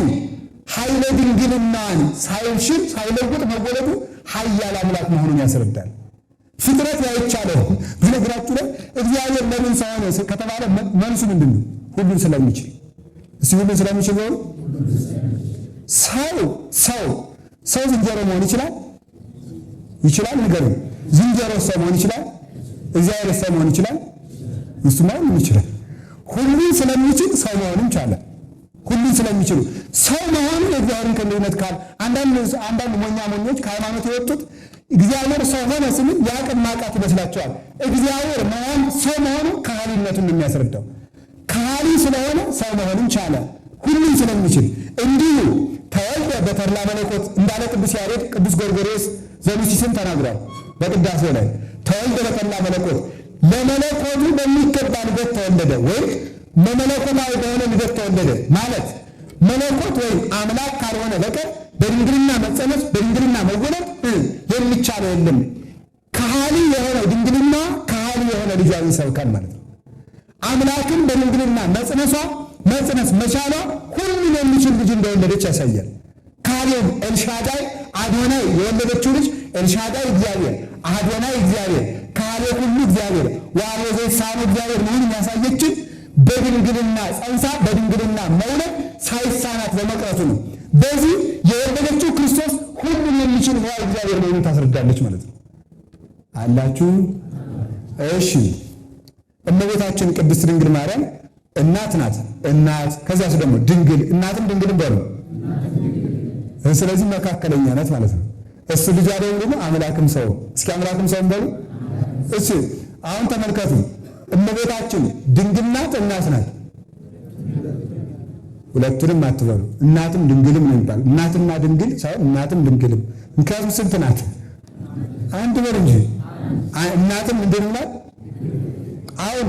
ኃይለ ድንግልናን ሳይሽር ሳይለውጥ መወለዱ ኃያል አምላክ መሆኑን ያስረዳል። ፍጥረት ያይቻለው በነገራችሁ ላይ እግዚአብሔር ለምን ሰው ሆነ ከተባለ መልሱ ምንድን ነው? ሁሉን ስለሚችል። እስቲ ሁሉን ስለሚችል ነው። ሰው ዝንጀሮ መሆን ይችላል? ንገሩኝ። ዝንጀሮ ሰው መሆን ይችላል? እግዚአብሔር ሰው መሆን ይችላል? እሱ ማለት ይችላል። ሁሉን ስለሚችል ሰው መሆንም ቻለ። ሁሉን ስለሚችሉ ሰው መሆኑ የእግዚአብሔርን ከልጅነት ካል አንዳንድ ሞኞች ከሃይማኖት የወጡት እግዚአብሔር ሰው ሆነ ስንል የአቅም ማቃት ይመስላቸዋል። እግዚአብሔር ሰው መሆኑ ከሃሊነቱን የሚያስረዳው ከሃሊ ስለሆነ ሰው መሆንም ቻለ። ሁሉን ስለሚችል እንዲሁ ተወልደ በተድላ መለኮት እንዳለ ቅዱስ ያሬድ ቅዱስ ጎርጎርዮስ ዘኑሲስም ተናግሯል በቅዳሴ ላይ ተወልደ በተድላ መለኮት ለመለኮቱ በሚገባ ልደት ተወለደ ወይም በመለኮታዊ በሆነ ልደት ተወለደ ማለት መለኮት ወይም አምላክ ካልሆነ በቀር በድንግልና መጸነስ በድንግልና መወለድ የሚቻለው የለም። ከሃሊ የሆነ ድንግልና ከሃሊ የሆነ ልጇን ይሰብካል ማለት ነው። አምላክን በድንግልና መጽነስ መቻሏ ሁሉን የሚችል ልጅ እንደወለደች ያሳያል። ካሌብ ኤልሻዳይ አዶናይ የወለደችው ልጅ ኤልሻዳይ እግዚአብሔር፣ አዶናይ እግዚአብሔር፣ ካሌብ ሁሉ እግዚአብሔር፣ ዋሮ ዘይሳኑ እግዚአብሔር መሆኑን ያሳየችን በድንግልና ጸንሳ በድንግልና መውለድ ሳይሳናት በመቅረቱ ነው። በዚህ የወለደችው ክርስቶስ ሁሉን የሚችል ሕያው እግዚአብሔር መሆኑን ታስረዳለች ማለት ነው። አላችሁ? እሺ። እመቤታችን ቅድስት ድንግል ማርያም እናት ናት። ከዚያስ ደግሞ ድንግል እናትም ድንግልም በሉ። ስለዚህ መካከለኛ ናት ማለት ነው። እሱ ልጇ ደግሞ አምላክም ሰው። እስኪ አምላክም ሰውም በሉ። እሺ አሁን ተመልከቱ። እመቤታችን ድንግል ናት፣ እናት ናት። ሁለቱንም አትበሉ። እናትም ድንግልም ነው የሚባል። እናትና ድንግል ሳይሆን እናትም ድንግልም። ምክንያቱም ስንት ናት? አንድ በል እንጂ እናትም ምንድን ናት? አሁን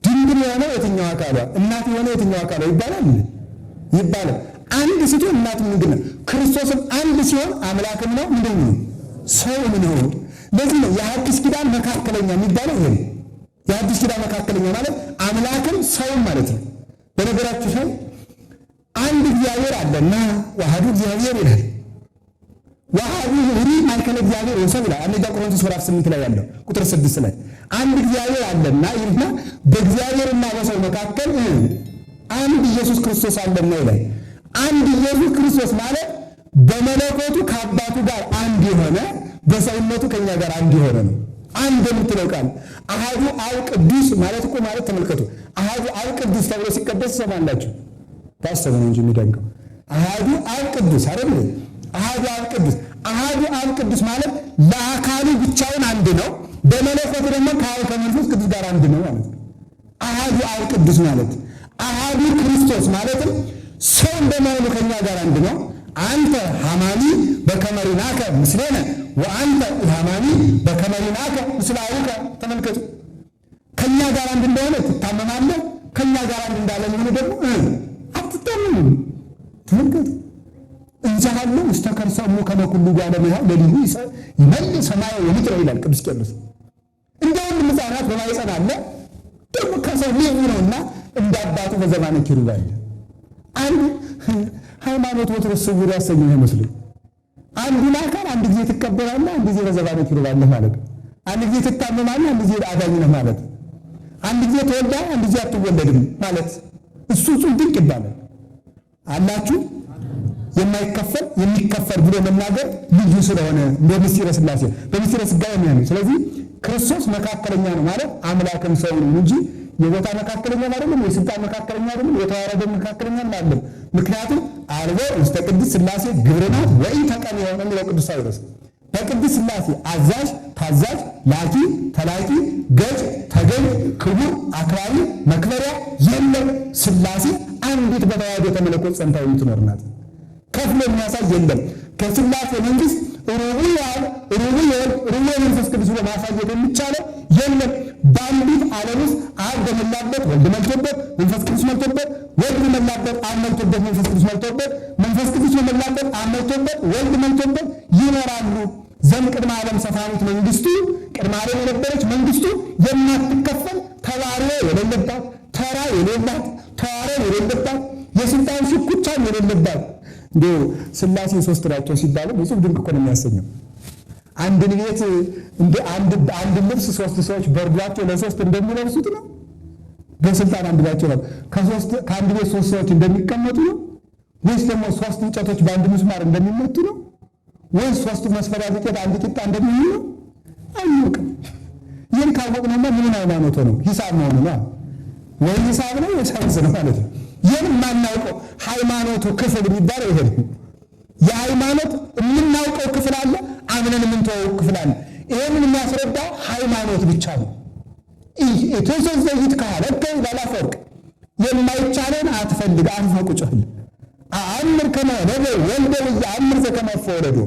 ድንግል የሆነ የትኛው አካሏ እናት የሆነ የትኛው አካሏ ይባላል? አንድ ስትሆን እናትም ምንድን ነው? ክርስቶስም አንድ ሲሆን አምላክም ነው ምንድን ነው? ሰውም ነው። ለዚህ ነው የሐዲስ ኪዳን መካከለኛ የሚባለው ይሄ ነው። የሐዲስ ኪዳን መካከለኛ ማለት አምላክም ሰውም ማለት ነው። በነገራችሁ ሰው አንድ እግዚአብሔር አለና ዋህዱ እግዚአብሔር ይላል። ዋህዱ ህሪ ማይከለ እግዚአብሔር ወሰብ ይላል። አንደኛ ቆሮንቶስ ምዕራፍ 8 ላይ ያለው ቁጥር 6 ላይ አንድ እግዚአብሔር አለና ይልና በእግዚአብሔርና በሰው መካከል አንድ ኢየሱስ ክርስቶስ አለና ይላል። አንድ ኢየሱስ ክርስቶስ ማለት በመለኮቱ ከአባቱ ጋር አንድ የሆነ በሰውነቱ ከኛ ጋር አንድ የሆነ ነው። አንድ የምትለው ቃል አሐዱ አብ ቅዱስ ማለት እኮ ማለት ተመልከቱ፣ አሐዱ አብ ቅዱስ ተብሎ ሲቀደስ ትሰማላችሁ። ታሰቡ ነው እንጂ የሚደንቀው አሐዱ አብ ቅዱስ አይደል? አሐዱ አብ ቅዱስ። አሐዱ አብ ቅዱስ ማለት ለአካሉ ብቻውን አንድ ነው፣ በመለኮቱ ደግሞ ከአብ ከመንፈስ ቅዱስ ጋር አንድ ነው ማለት ነው። አሐዱ አብ ቅዱስ ማለት አሐዱ ክርስቶስ ማለትም ሰው እንደመሆኑ ከኛ ጋር አንድ ነው። አንተ ሐማሚ በከመ ሪናከ ምስሌነ ወአንተ ኢሐማሚ በከመ ሪናከ ምስለ አቡከ። ተመልከቱ፣ ከኛ ጋር አንድ እንደሆነ ትታመማለህ፣ ከኛ ጋር አንድ እንዳለ ሆነ ደግሞ አትታመምም። ተመልከቱ፣ እንዘሃለ ውስተ ከርሰ እሙ ከመ ኩሉ እጓለ እመሕያው ለሊሁ ይመልእ ሰማየ ወምድረ ይላል ቅዱስ ቄርሎስ። እንደውም ሕፃናት በማኅፀን አለ ደግሞ ከሰው ልዩ ነውና እንደ አባቱ በዘባነ ኪሩብ አለ። አንድ ሃይማኖት ወትሮስ ስውር ያሰኘው አይመስልም። አንዱን አካል አንድ ጊዜ ትቀበላለህ፣ አንድ ጊዜ በዘባነ ኪሩብ አለህ ማለት ነው። አንድ ጊዜ ትታመማለህ፣ አንድ ጊዜ አዳኝ ነህ ማለት። አንድ ጊዜ ትወልዳለህ፣ አንድ ጊዜ አትወለድም ማለት እሱ ድንቅ ይባላል። አላችሁ የማይከፈል የሚከፈል ብሎ መናገር ልዩ ስለሆነ በምስጢረ ሥላሴ በምስጢረ ሥጋዌ የሚያምን። ስለዚህ ክርስቶስ መካከለኛ ነው ማለት አምላክም ሰው ነው እንጂ የቦታ መካከለኛ አይደለም፣ የስልጣን መካከለኛ አይደለም፣ የተዋረደ መካከለኛ አይደለም። ምክንያቱም አልቦ ውስተ ቅድስት ሥላሴ ግብርናት ወይ ተቀን የሆነ የሚለው ቅዱስ ጳውሎስ በቅድስት ሥላሴ አዛዥ፣ ታዛዥ፣ ላኪ፣ ተላቂ፣ ገዥ፣ ተገዥ፣ ክቡር፣ አክራሪ፣ መክበሪያ የለም። ሥላሴ አንዲት በተዋህዶ ተመለኮት ጸንታ የምትኖር ናት። ከፍሎ የሚያሳይ የለም። ከሥላሴ መንግስት ሩቡዕ አብ፣ ሩቡዕ ወልድ፣ ሩቡዕ መንፈስ ቅዱስ ብሎ ማሳየት የሚቻለው የለም። በአንዲት ዓለም ውስጥ አብ በመላበት ወልድ መልቶበት መንፈስ ቅዱስ መልቶበት፣ ወልድ በመላበት አብ መልቶበት መንፈስ ቅዱስ መልቶበት፣ መንፈስ ቅዱስ በመላበት አብ መልቶበት ወልድ መልቶበት ይኖራሉ። ዘእምቅድመ ዓለም ሰፋኑት መንግስቱ፣ ቅድመ ዓለም የነበረች መንግስቱ የማትከፈል ተባርዮ የሌለባት፣ ተራ የሌላት፣ ተዋረድ የሌለባት፣ የስልጣን ሽኩቻም የሌለባት። እንዲሁ ሥላሴ ሶስት ናቸው ሲባሉ ንጹሕ ድንቅ እኮ ነው የሚያሰኘው። አንድን ቤት እንደ አንድ ልብስ ሶስት ሰዎች በርዷቸው ለሶስት እንደሚለብሱት ነው። በስልጣን አንድ ናቸው ነው። ከአንድ ቤት ሶስት ሰዎች እንደሚቀመጡ ነው ወይስ ደግሞ ሶስት እንጨቶች በአንድ ምስማር እንደሚመቱ ነው ወይስ ሶስት መስፈሪያ ዱቄት አንድ ቂጣ እንደሚሆኑ ነው? አያውቅም። ይህን ካወቅንማ ምንን ሃይማኖት ነው? ሂሳብ መሆኑ ነው ወይ ሂሳብ ነው የሳይንስ ነው ማለት ነው። ይህን የማናውቀው ሃይማኖቱ ክፍል የሚባለው ይሄ ነው። የሃይማኖት የምናውቀው ክፍል አለ፣ አምነን የምንተወው ክፍል አለ። ይህንን የሚያስረዳው ሃይማኖት ብቻ ነው። ኢየሱስ ዘይት ካለከ ባላፈርቅ የማይቻለን አትፈልግ አንፈቁጭል አምር ከመ ወለደ ወልደ አምር ዘከመ ወለዶ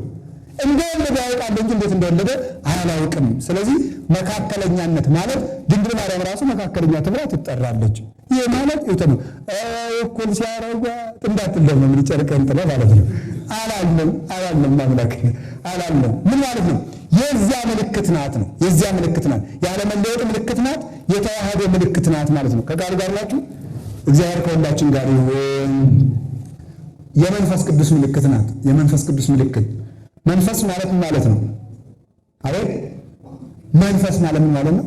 እንደወለደ ያውቃል እንጂ እንዴት እንደወለደ አላውቅም። ስለዚህ መካከለኛነት ማለት ድንግል ማርያም ራሱ መካከለኛ ተብላ ትጠራለች። ይሄ ማለት ይተነ እኩል ሲያረጋ እንዳትለው ምን ጨርቀን ጥለ ማለት ነው። አላለም ማምላክ አላለም። ምን ማለት ነው? የዚያ ምልክት ናት ነው። የዚያ ምልክት ናት፣ ያለ መለወጥ ምልክት ናት፣ የተዋህዶ ምልክት ናት ማለት ነው። ከቃል ጋር ናችሁ። እግዚአብሔር ከሁላችን ጋር ይሁን። የመንፈስ ቅዱስ ምልክት ናት። የመንፈስ ቅዱስ ምልክት መንፈስ ማለት ምን ማለት ነው? አቤት መንፈስ ማለት ምን ማለት ነው?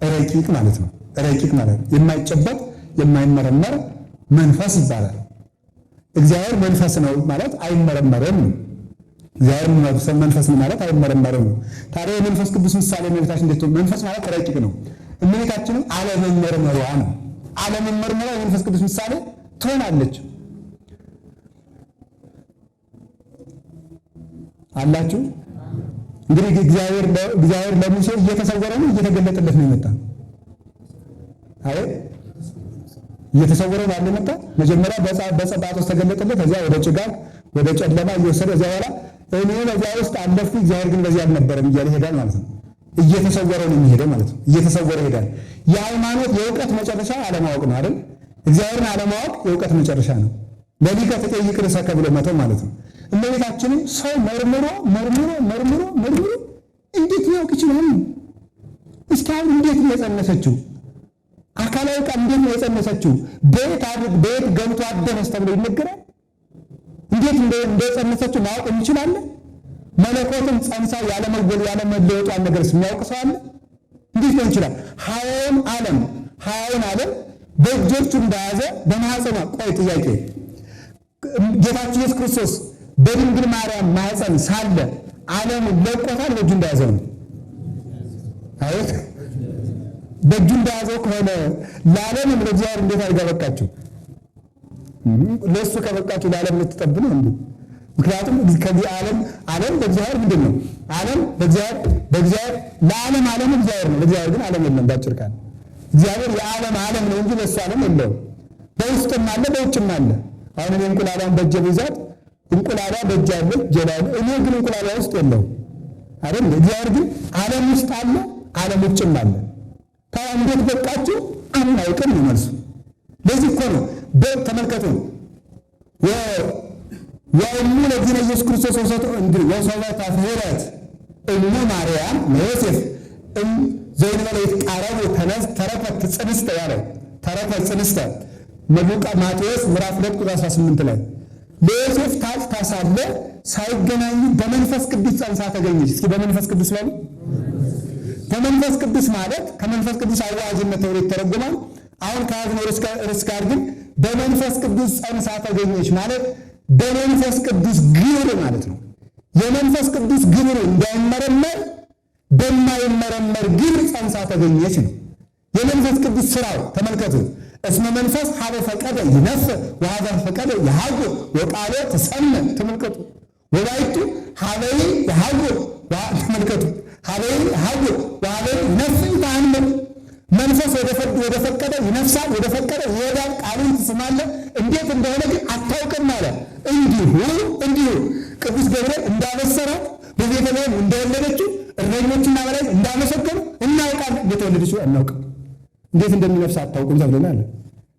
ረቂቅ ማለት ነው። ረቂቅ ማለት ነው የማይጨበጥ የማይመረመር መንፈስ ይባላል። እግዚአብሔር መንፈስ ነው ማለት አይመረመርም ነው። እግዚአብሔር መንፈስ ነው ማለት አይመረመርም ነው። ታዲያ የመንፈስ ቅዱስ ምሳሌ እመቤታችን እንዴት ነው? መንፈስ ማለት ረቂቅ ነው። እመቤታችንም አለመመርመሯ ነው። አለመመርመሯ የመንፈስ ቅዱስ ምሳሌ ትሆናለች። አላችሁ እንግዲህ እግዚአብሔር ለሙሴ እየተሰወረ ነው እየተገለጠለት ነው የመጣ? አይ እየተሰወረ ባለ መጣ። መጀመሪያ በጸባጦስ ተገለጠለት፣ ከዚያ ወደ ጭጋግ ወደ ጨለማ እየወሰደ እዚያ በኋላ እኔ በዚያ ውስጥ አለፍኩ፣ እግዚአብሔር ግን በዚያ አልነበረም እያለ ይሄዳል ማለት ነው። እየተሰወረ ነው የሚሄደው ማለት ነው። እየተሰወረ ይሄዳል። የሃይማኖት የእውቀት መጨረሻ አለማወቅ ነው አይደል? እግዚአብሔርን አለማወቅ የእውቀት መጨረሻ ነው። ለሊቀ ተጠይቅ ርእሰከ ብሎ መተው ማለት ነው። እመቤታችንም ሰው መርምሮ እንዴት ሊያውቅ ይችላል? እስካሁን እንዴት ነው የጸነሰችው? አካላዊ ቃል እንዴት ነው የጸነሰችው? በየት ገብቶ አደረስ ተብሎ ይነገራል? እንዴት እንደጸነሰችው ማወቅ እንችላለን? መለኮትን ጸንሳ ያለመለወጧን ነገርስ የሚያውቅ ሰው አለ? እንዴት ሊሆን ይችላል? ሀያውን ዓለም በእጆቹ እንደያዘ በማኅፀኗ ቆይ ጥያቄ ጌታችን ኢየሱስ ክርስቶስ በድንግል ማርያም ማኅፀን ሳለ ዓለምን ለቆታል? በእጁ እንደያዘው ነው አይደል? በእጁ እንደያዘው ከሆነ ለዓለምም ለእግዚአብሔር እንዴት አድርጋ በቃችሁ? ለእሱ ከበቃችሁ ለዓለም ልትጠብ ነው እንዴ? ምክንያቱም ከዚህ ዓለም በእግዚአብሔር ምንድን ነው? ዓለም በእግዚአብሔር ለዓለም ዓለም እግዚአብሔር ነው። ለእግዚአብሔር ግን ዓለም የለም። ባጭር ቃል እግዚአብሔር የዓለም ዓለም ነው እንጂ ለእሱ ዓለም የለውም። በውስጥም አለ በውጭም አለ። አሁን እኔ እንቁላሏን በእጄ ብይዛት እንቁላሏ በእጄ አለች ጀላለ እኔ ግን እንቁላሏ ውስጥ የለውም አይደል? እግዚአብሔር ግን ዓለም ውስጥ አለ ዓለም ውጭም አለ። ታዲያ እንዴት በቃችሁ? አናውቅም ነው መልሱ። ለዚህ እኮ ነው ተመልከቱ ወእሙ ለእግዚእነ ኢየሱስ ክርስቶስ ወሶበተ ፍሕረት እሙ ማርያም ለዮሴፍ ዘእንበለ ይትቃረቡ ተረፈት ጽንስተ ያለው ተረፈት ጽንስተ ማቴዎስ ምዕራፍ 2 ቁጥር 18 ላይ ለዮሴፍ ታጭታ ሳለ ሳይገናኙ በመንፈስ ቅዱስ ጸንሳ ተገኘች። እስኪ በመንፈስ ቅዱስ በሉ። በመንፈስ ቅዱስ ማለት ከመንፈስ ቅዱስ አዋጅነት ተብሎ ይተረጎማል። አሁን ከያዝነው ርዕስ ጋር ግን በመንፈስ ቅዱስ ጸንሳ ተገኘች ማለት በመንፈስ ቅዱስ ግብር ማለት ነው። የመንፈስ ቅዱስ ግብር እንዳይመረመር በማይመረመር ግብር ጸንሳ ተገኘች ነው። የመንፈስ ቅዱስ ስራው ተመልከቱ። እስመ መንፈስ ሀበ ፈቀደ ይነፍር ወሀበ ፈቀደ ይሃጉር ወቃሎ ተሰምዕ ተመልከቱ። ወባይቱ ሀበይ ይሃጉር ተመልከቱ። ሀበይ ይሃጉር ወሀበይ ይነፍር ተአምር መንፈስ ወደ ፈቀደ ይነፍሳል፣ ወደ ፈቀደ ይሄዳል። ቃሉን ትስማለህ፣ እንዴት እንደሆነ ግን አታውቅም አለ። እንዲሁ ቅዱስ ገብርኤል እንዳበሰራት በቤተልሔም እንደወለደችው እረኞችና መላእክት እንዳመሰገኑ እናውቃለን። እንደተወለደችው አናውቅም፣ እንዴት እንደሚነፍስ አታውቅም ተብለናል።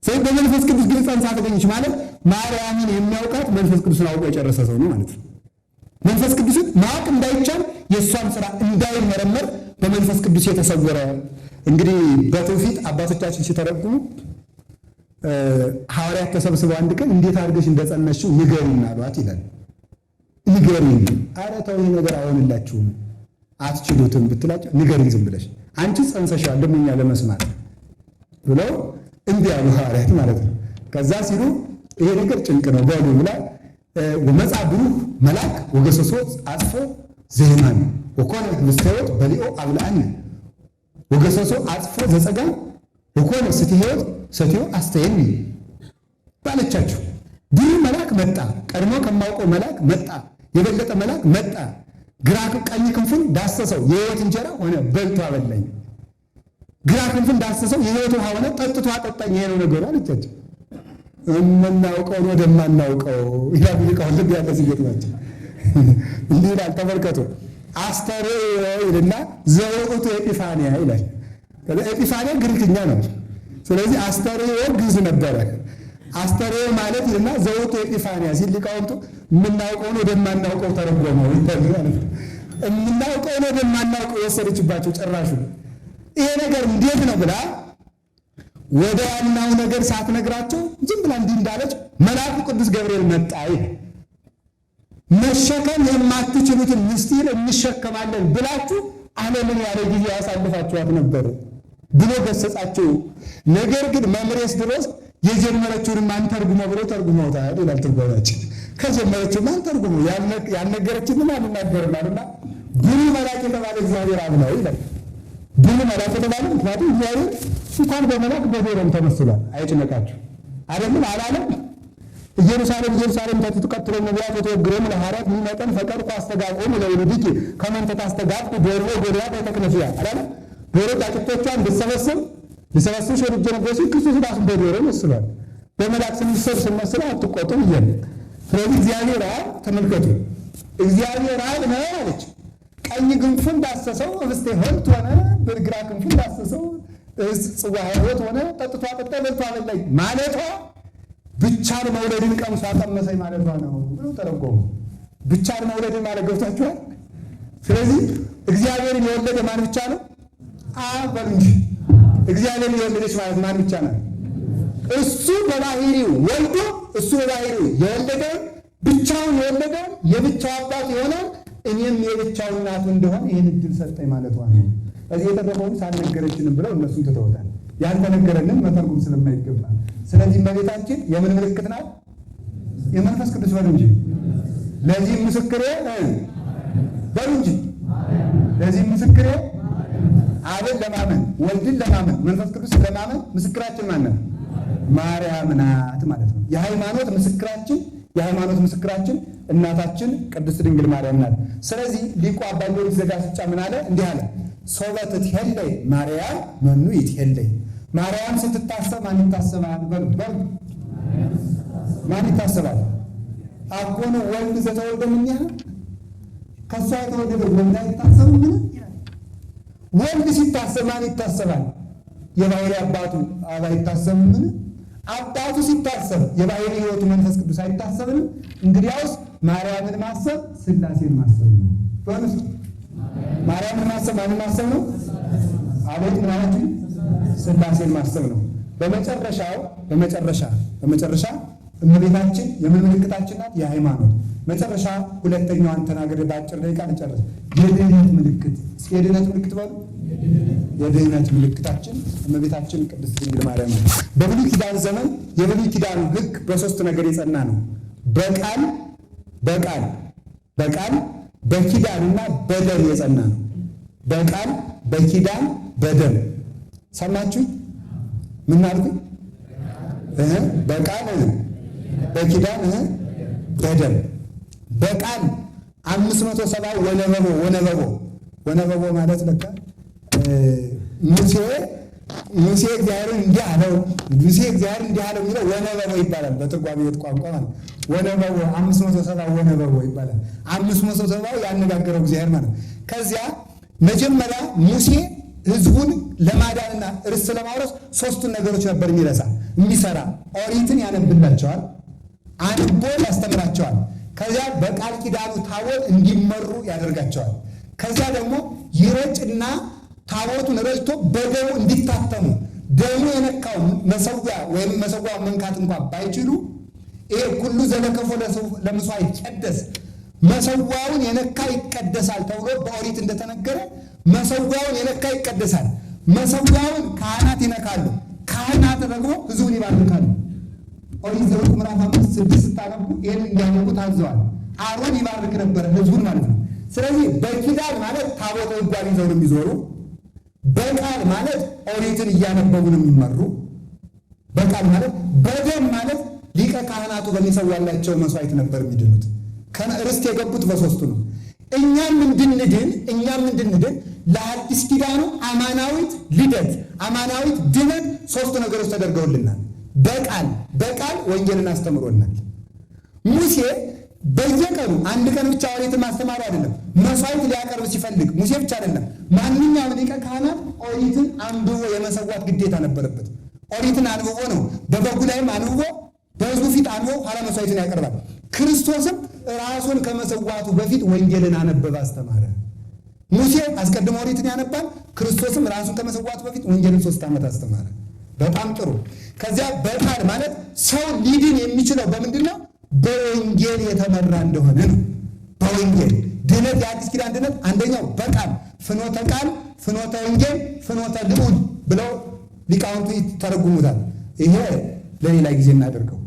ስለዚህ በመንፈስ ቅዱስ ግን ጸንሳ ተገኘች ማለት ማርያምን የሚያውቃት መንፈስ ቅዱስን አውቆ የጨረሰ ሰው ነው ማለት ነው። መንፈስ ቅዱስን ማወቅ እንዳይቻል የእሷን ስራ እንዳይመረመር በመንፈስ ቅዱስ የተሰወረ እንግዲህ በትውፊት አባቶቻችን ሲተረጉሙ ሐዋርያት ተሰብስበው አንድ ቀን እንዴት አድርገሽ እንደጸነሽው ንገሪን አሏት ይላል። ንገሪን፣ ኧረ ተው ይህ ነገር አይሆንላችሁም አትችሉትም ብትላቸው ንገሪን ዝም ብለሽ አንቺ ጸንሰሻል ደግሞ እኛ ለመስማት ብለው እንቢ ያሉ ሐዋርያት ማለት ነው። ከዛ ሲሉ ይሄ ነገር ጭንቅ ነው በሉ ብላ ወመጻ ብሩህ መልአክ ወገሰሶ አጽፎ ዘየማን ወኮነ ህብስተ ሕይወት በሊኦ አብልዐነ ወገሰሶ አጽፎ ዘጸጋም ወኮነ ስትየ ሕይወት ሰትዮ አስተየኒ ባለቻቸው። ብሩህ መልአክ መጣ፣ ቀድሞ ከማውቀው መልአክ መጣ፣ የበለጠ መልአክ መጣ። ግራ ቀኝ ክንፉን ዳሰሰው፣ የሕይወት እንጀራ ሆነ በልቶ አበላኝ። ግራ ክንፉን ዳሰሰው፣ የሕይወት ውሃ ሆነ ጠጥቶ አጠጣኝ። ይሄ ነው ነገሩ አለቻቸው። የምናውቀውን ወደማናውቀው ይላል ሊቃውንት። ልብ ያለ ሲገት ናቸው። እንዲህ ይላል ተመልከቱ። አስተርእዮ ይልና ዘውእቱ ኤጲፋንያ ይላል። ኤጲፋንያ ግሪክኛ ነው። ስለዚህ አስተርእዮ ግዕዝ ነበረ። አስተርእዮ ማለት ይልና ዘውእቱ ኤጲፋንያ ሲል ሊቃውንቱ የምናውቀውን ወደማናውቀው ተረጎመው ይላል ማለት ነው። የምናውቀውን ወደማናውቀው የወሰደችባቸው ጭራሹ። ይሄ ነገር እንዴት ነው ብላ ወደ ዋናው ነገር ሳትነግራቸው ዝም ብላ እንዲህ እንዳለች መልአኩ ቅዱስ ገብርኤል መጣ። መሸከም የማትችሉትን ምስጢር እንሸከማለን ብላችሁ ዓለምን ያለ ጊዜ ያሳልፋችኋት ነበር ብሎ ገሰጻቸው። ነገር ግን መምሬስ ድረስ የጀመረችውን ማን ተርጉሞ ብሎ ተርጉመውታል ይላል ትርጓሜያችን። ከጀመረችው ማን ተርጉሞ ያልነገረችንን አንናገርናልና ብሉይ መልአክ የተባለ እግዚአብሔር አብ ነው ይላል። ብሉይ መልአክ የተባለ ምክንያቱም እግዚአብሔር እንኳን በመልአክ በዶሮም ተመስሏል። አይጭነቃችሁ አይደለም አላለም። ኢየሩሳሌም ተትቀጥሎ ነቢያት ወተወግሮም ለሐዋርያት ሚመጠን ፈቀድኩ አስተጋብኦም ለውሉድኪ ከመ እንተ ታስተጋብኡ ዶሮ ጎድያ ተተክነፊያ አላለም። ዶሮ ጫጩቶቿን ልሰበስብሽ ወድጄ ነበር ሲል ክርስቶስ ራሱን በዶሮ መስሏል። በመልአክ ስንመስለው አትቆጡም እያለ ስለዚህ እግዚአብሔር አብ ተመልከቱ፣ እግዚአብሔር አብ ነው አለች። ቀኝ ክንፉን ዳሰሰው ህብስተ ሕይወት ሆነ፣ በግራ ክንፉን ዳሰሰው ጽዋ ሕይወት ሆነ። ጠጥቶ አጠጣ በልቶ አበላኝ ማለቷ ብቻን መውለድን ቀምሶ አቀመሰኝ ማለቷ ነው ብሎ ተረጎሙ። ብቻን መውለድን ማለት ገብታችኋል? ስለዚህ እግዚአብሔርን የወለደ ማን ብቻ ነው? አብ በሉ እንጂ። እግዚአብሔርን የወለደች ማለት ማን ብቻ ነው? እሱ በባህሪው ወልዶ እሱ በባህሪው የወለደውን ብቻውን የወለደውን የብቻው አባት የሆነውን እኔም የብቻው እናቱ እንደሆነ ይህን እድል ሰጠኝ ማለቷ ነው። እዚህ የተረፈውን ሳልነገረችንም ብለው እነሱን ትተውታል። ያልተነገረንን መተርጎም ስለማይገባ። ስለዚህ እመቤታችን የምን ምልክት ናት? የመንፈስ ቅዱስ በሉ እንጂ። ለዚህ ምስክሬ በሉ እንጂ። ለዚህ ምስክሬ አብን ለማመን ወልድን ለማመን መንፈስ ቅዱስ ለማመን ምስክራችን ማን ነው? ማርያም ናት ማለት ነው። የሃይማኖት ምስክራችን እናታችን ቅድስት ድንግል ማርያም ናት። ስለዚህ ሊቁ አባ ጊዮርጊስ ዘጋስጫ ምን አለ? እንዲህ አለ፣ ሶበ ትትሄለይ ማርያም መኑ ይትሄለይ። ማርያም ስትታሰብ ማን ይታሰባል? ማን ይታሰባል? አኮኑ ወልድ ዘተወልደ እምኔሃ፣ ከእሷ የተወለደ ወልድ አይታሰብም? ምን ወልድ ሲታሰብ ማን ይታሰባል? የባሕርይ አባቱ አብ አይታሰብም? ምን አባቱ ሲታሰብ የባሕርይ ሕይወቱ መንፈስ ቅዱስ አይታሰብም? እንግዲያውስ ማርያምን ማሰብ ሥላሴን ማሰብ ነው። በእውነት ማርያምን ማሰብ ማንን ማሰብ ነው? አቤት ምናላችሁ? ሥላሴን ማሰብ ነው። በመጨረሻ እመቤታችን የምን ምልክታችን ናት? የሃይማኖት መጨረሻ ሁለተኛዋን ተናግሬ በአጭር ደቂቃ ልጨርስ። የድህነት ምልክት። የድህነት ምልክት በሉ። የድህነት ምልክታችን እመቤታችን ቅድስት ድንግል ማርያም ነው። በብሉይ ኪዳን ዘመን የብሉይ ኪዳኑ ሕግ በሶስት ነገር የጸና ነው። በቃል በኪዳንና በደም የጸና ነው። በቃል በኪዳን በደም ሰማችሁ? ምን አልኩኝ? በቃል በኪዳን በደም። በቃል 570 ወነበቦ ማለት ለካ ሙሴ እግዚአብሔርን እንዲህ አለው የሚለው ወነበቦ ይባላል። በትርጓሜ ቤት ቋንቋ ማለት ወነበቦ 570 ወነበቦ ይባላል። 570 ያነጋገረው እግዚአብሔር ማለት። ከዚያ መጀመሪያ ሙሴ ሕዝቡን ለማዳንና ርስት ለማውረስ ሶስቱን ነገሮች ነበር የሚሰራ። ኦሪትን ያነብላቸዋል፣ አንቦ ያስተምራቸዋል። ከዚያ በቃል ኪዳኑ ታቦት እንዲመሩ ያደርጋቸዋል። ከዚያ ደግሞ ይረጭና ታቦቱን ረጭቶ በደሙ እንዲታተሙ፣ ደሙ የነካው መሰዊያ ወይም መሰዊያ መንካት እንኳን ባይችሉ ይሄ ሁሉ ዘለከፎ ለመስዋዕት ይቀደስ፣ መሰዊያውን የነካ ይቀደሳል ተብሎ በኦሪት እንደተነገረ መሰዊያውን የነካ ይቀደሳል። መሰዊያውን ካህናት ይነካሉ፣ ካህናት ደግሞ ሕዝቡን ይባርካሉ። ኦሪት ዘኍልቍ ምዕራፍ 5-6 ስታነቡ ይህን እንዲያነቡ ታዘዋል። አሮን ይባርክ ነበረ ሕዝቡን ማለት ነው። ስለዚህ በኪዳን ማለት ታቦተ ሕጓን ይዘው ነው የሚዞሩ። በቃል ማለት ኦሪትን እያነበቡ ነው የሚመሩ። በቃል ማለት በደም ማለት ሊቀ ካህናቱ በሚሰዋላቸው መስዋዕት ነበር የሚድኑት። ርስት የገቡት በሶስቱ ነው። እኛም እንድንድን ለአዲስ ኪዳኑ አማናዊት ልደት፣ አማናዊት ድነት ሶስቱ ነገሮች ተደርገውልናል። በቃል ወንጌልን አስተምሮናል። ሙሴ በየቀኑ አንድ ቀን ብቻ ኦሪትን ማስተማሩ አይደለም፣ መስዋዕት ሊያቀርብ ሲፈልግ ሙሴ ብቻ አይደለም፣ ማንኛውም ሊቀ ካህናት ኦሪትን አንብቦ የመሰዋት ግዴታ ነበረበት። ኦሪትን አንብቦ ነው በበጉ ላይም አንብቦ በሕዝቡ ፊት አንብቦ ኋላ መስዋዕትን ያቀርባል። ክርስቶስም ራሱን ከመሰዋቱ በፊት ወንጌልን አነበበ፣ አስተማረ። ሙሴ አስቀድሞ ኦሪትን ያነባል፣ ክርስቶስም ራሱን ከመሰዋቱ በፊት ወንጌልን 3 ዓመት አስተማረ። በጣም ጥሩ። ከዚያ በቃል ማለት ሰው ሊድን የሚችለው በምንድን ነው? በወንጌል የተመራ እንደሆነ ነው። በወንጌል ድነት፣ የአዲስ ኪዳን ድነት አንደኛው በቃል ፍኖተ ቃል፣ ፍኖተ ወንጌል፣ ፍኖተ ልዑል ብለው ሊቃውንቱ ይተረጉሙታል። ይሄ ለሌላ ጊዜ እናደርገው።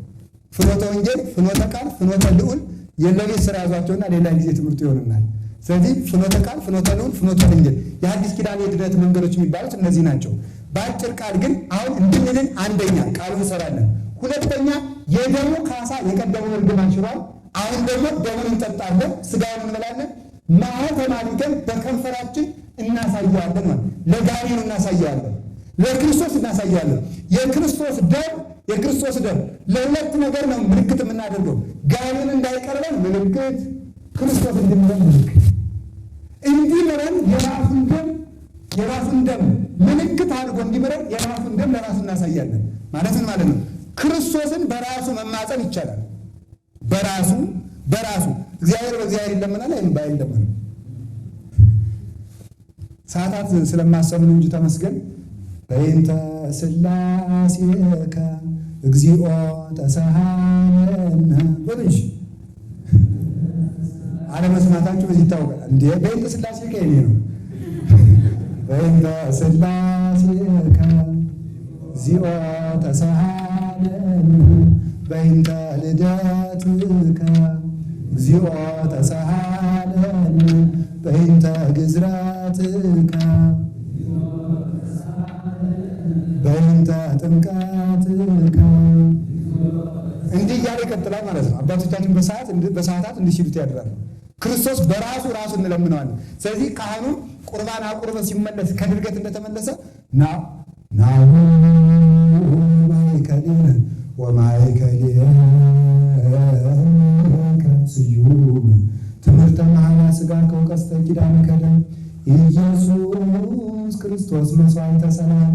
ፍኖተ ወንጌል፣ ፍኖተ ቃል፣ ፍኖተ ልዑል የለቤት ስራ ያዟቸውና ሌላ ጊዜ ትምህርቱ ይሆንናል። ስለዚህ ፍኖተ ቃል፣ ፍኖተ ልዑል፣ ፍኖተ ወንጌል የአዲስ ኪዳን የድነት መንገዶች የሚባሉት እነዚህ ናቸው። በአጭር ቃል ግን አሁን እንድንልን አንደኛ ቃሉ እንሰራለን፣ ሁለተኛ የደሙ ካሳ የቀደሙን እርግማን ሽሯል። አሁን ደግሞ ደሙን እንጠጣለን፣ ስጋውን እንበላለን። ማኅተም አድርገን በከንፈራችን እናሳየዋለን ማለት ለጋሪኑ እናሳየዋለን፣ ለክርስቶስ እናሳየዋለን። የክርስቶስ ደም ለሁለት ነገር ነው ምልክት የምናደርገው። ጋሪን እንዳይቀርበን ምልክት፣ ክርስቶስ እንድንለን ምልክት። እንዲምረን የራሱን ደም ምልክት አድርጎ እንዲምረን የራሱን ደም ለራሱ እናሳያለን ማለት ምን ማለት ነው? ክርስቶስን በራሱ መማፀን ይቻላል። በራሱ እግዚአብሔር በእግዚአብሔር ይለመናል አይለመንም። ሰዓታት ስለማሰብ ነው እንጂ ተመስገን። በእንተ ሥላሴከ እግዚኦ ተሳሃለነ ወልጅ አለመስማታችሁ በዚህ ይታወቃል። እንዴ በእንተ ሥላሴከ የኔ ነው። በእንተ ሥላሴከ እግዚኦ ተሳሃለኒ በእንተ ልደትከ እግዚኦ ተሳሃለኒ በእንተ ግዝረትከ በእንተ ጥምቀትከ። እንዲህ እያለ ይቀጥላል ማለት ነው። አባቶቻችን በሰዓታት እንዲህ ሲሉት ያድራሉ። ክርስቶስ በራሱ ራሱ እንለምነዋለን። ስለዚህ ካህኑ ቁርባን አቁርበ ሲመለስ ከድርገት እንደተመለሰ ናሁ ማእከሌነ ወማእከሌከ ስዩም ትምህርተ መሐላ ሥጋከ ወቀስተ ኪዳንከ ደም ኢየሱስ ክርስቶስ መስዋዕተ ሰላም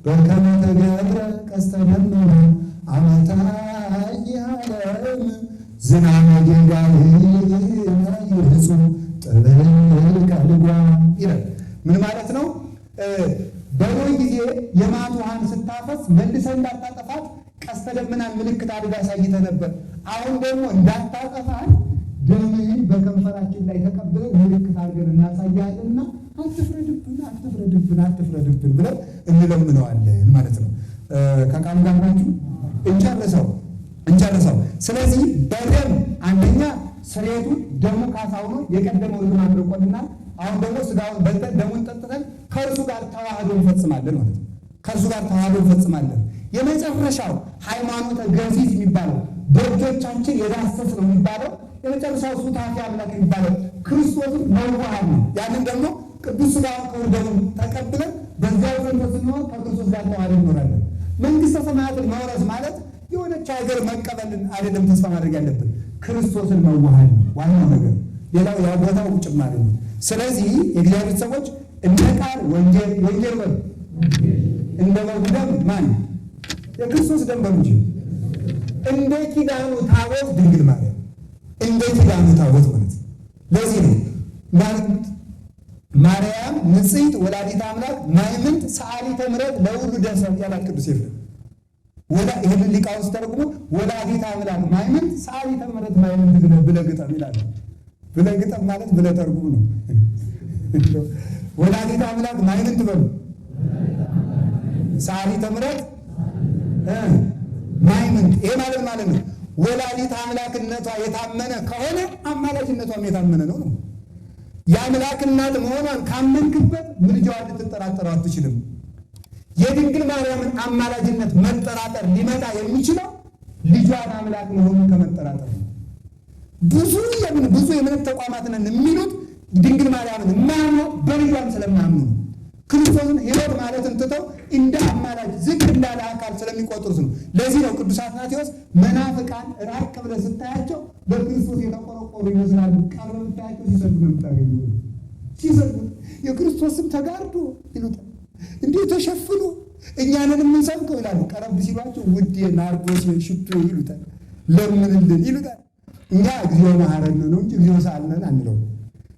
በከመ ተገብረ ቀስተ ደመና አመ ታየዓለም ዝናመ ጌጋይ ይህጹ ጥብቀ ልጓም ይላል። ምን ማለት ነው? በኖህ ጊዜ የማት ውሃን ስታፈስ መልሰህ እንዳታጠፋት ቀስተ ደመናን ምልክት አድርጋ አሳይተህ ነበር። አሁን ደግሞ እንዳታጠፋት ደምህን በከንፈራችን ላይ ተቀብለን ምልክት አድርገን እናሳያለንና አትፍረድብን ብለን እንለምነዋለን ማለት ነው። ከቃሉ ጋር ናችሁ? እንጨርሰው። ስለዚህ በደም አንደኛ ስርየቱ ደሙ ካሳው ነው። የቀደመውን አድርቆልናል። አሁን ደግሞ ስጋውን በልተን ደሙን ጠጥተን ከእርሱ ጋር ተዋህዶ እንፈጽማለን ማለት ነው። ከእርሱ ጋር ተዋህዶ እንፈጽማለን። የመጨረሻው ሃይማኖተ ገዚት የሚባለው በእጆቻችን የዳሰስ ነው የሚባለው የመጨረሻው ሱታፊ አምላክ የሚባለው ክርስቶስን መዋሃድ ነው። ያንን ደግሞ ቅዱስ ስጋውን ክቡር ደሙን ተቀብለን በዚያው ዘንድ ስንሆን ከክርስቶስ ጋር ተዋህዶ እንኖራለን። መንግሥተ ሰማያትን መውረስ ማለት የሆነች ሀገር መቀበልን አይደለም ተስፋ ማድረግ ያለብን፣ ክርስቶስን መዋሃድ ነው ዋናው ነገር። ሌላው ያው ቦታው ጭማሪ ነው። ስለዚህ የእግዚአብሔር ሰዎች እንደ ቃል ወንጌል በሉ እንደ በጉ ደም ማን የክርስቶስ ደም በሉ እንጂ እንደ ኪዳኑ ታቦት ድንግል ማርያም እንደ ኪዳኑ ታቦት ማለት ነው። ለዚህ ነው ማርያም ንጽሕት ወላዲተ አምላክ ማይምንት ሰዓሊተ ምሕረት ለሁሉ ደርሰን ያላት ቅዱስ ኤፍሬም ይህንን ሊቃውንት ተረጉሞ ወላዲተ አምላክ ማይምንት ሰዓሊተ ምሕረት ማይምንት ብለህ ግጠም ይላል። ብለህ ግጠም ማለት ብለህ ተርጉም ነው። ወላዲተ አምላክ ማይምንት በሉ ሰዓሊተ ምሕረት ማይምንት። ይሄ ማለት ነው ወላዲተ አምላክነቷ የታመነ ከሆነ አማላጅነቷም የታመነ ነው። የአምላክ እናት መሆኗን ካመንክበት ምልጃዋን ልትጠራጠረው አትችልም። የድንግል ማርያምን አማላጅነት መጠራጠር ሊመጣ የሚችለው ልጇን አምላክ መሆኑን ከመጠራጠር ነው። ብዙ የእምነት ተቋማት ነን የሚሉት ድንግል ማርያምን የማያምኑት በልጇን ስለማያምኑ ነው። ክርስቶስን ሕይወት ማለትን ትተው እንደ አማላጅ ዝቅ እንዳለ አካል ስለሚቆጥሩት ነው። ለዚህ ነው ቅዱስ አትናቴዎስ መናፍቃን ራቅ ብለህ ስታያቸው በክርስቶስ የተቆረቆሩ ይመስላሉ፣ ቀርበህ ብታያቸው ሲሰግዱ ነው የምታገኙ። ሲሰግዱ የክርስቶስ ስም ተጋርዶ ይሉታል፣ እንዲሁ ተሸፍኖ እኛንን የምንሰብከው ይላሉ። ቀረብ ሲሏቸው ውድ ናርዶስ ሽቶ ይሉታል፣ ለምንልን ይሉታል። እኛ እግዚኦ መሐረነ ነው እንጂ እግዚኦ ሰአልነን አንለው።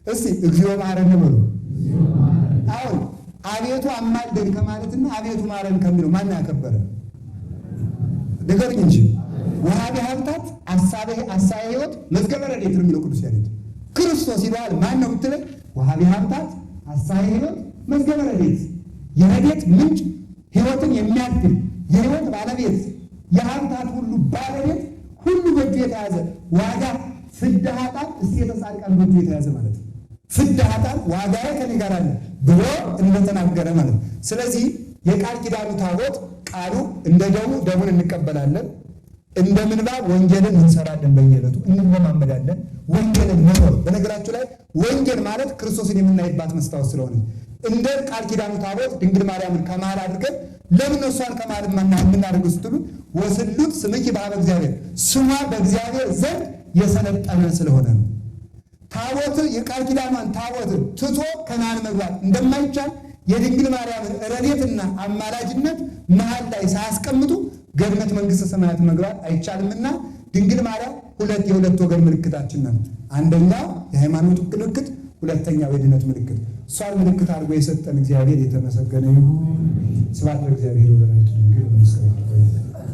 እስቲ እግዚኦ መሐረነ በሉ። አሁን አቤቱ አማልደን ከማለትና አቤቱ ማረን ከሚለው ማን ያከበረ ንገሩኝ እንጂ። ወሃቢ ሀብታት አሳቤ ሕይወት መዝገበ ረድኤት የሚለው ቅዱስ ያሬድ ክርስቶስ ይለዋል። ማን ነው ብትለኝ ወሃቢ ሀብታት አሳቤ ሕይወት መዝገበ ረድኤት፣ የረድኤት ምንጭ፣ ሕይወትን የሚያድል የሕይወት ባለቤት፣ የሀብታት ሁሉ ባለቤት፣ ሁሉ በእጁ የተያዘ ዋጋ ፍዳ ኃጥአን እሴተ ጻድቃን በእጁ የተያዘ ማለት ነው። ፍዳ ኃጥአን ዋጋዬ ከኔ ጋር አለ ብሎ እንደተናገረ ማለት ነው። ስለዚህ የቃል ኪዳኑ ታቦት ቃሉ እንደ ደሙን እንቀበላለን፣ እንደ ምንባብ ወንጌልን እንሰራለን፣ በየዕለቱ እንለማመዳለን። ወንጌልን መኖር በነገራችሁ ላይ ወንጌል ማለት ክርስቶስን የምናይባት መስታወት ስለሆነ እንደ ቃል ኪዳኑ ታቦት ድንግል ማርያምን ከመሃል አድርገን ለምን እሷን ከመሃል የምናደርገው ስትሉ ወስሉት ስምኪ በኀበ እግዚአብሔር ስሟ በእግዚአብሔር ዘንድ የሰለጠነ ስለሆነ ነው። ታቦት የቃል ኪዳኗን ታቦት ትቶ ከነዓን መግባት እንደማይቻል የድንግል ማርያምን ረድኤትና አማላጅነት መሃል ላይ ሳያስቀምጡ ገነት መንግሥተ ሰማያት መግባት አይቻልምና ድንግል ማርያም የሁለት ወገን ምልክታችን ናት። አንደኛው የሃይማኖት ምልክት፣ ሁለተኛው የድነት ምልክት። እሷን ምልክት አድርጎ የሰጠን እግዚአብሔር የተመሰገነ ይሁን። ስብሐት ለእግዚአብሔር ወለወላዲቱ ድንግል ወለመስቀሉ ክቡር።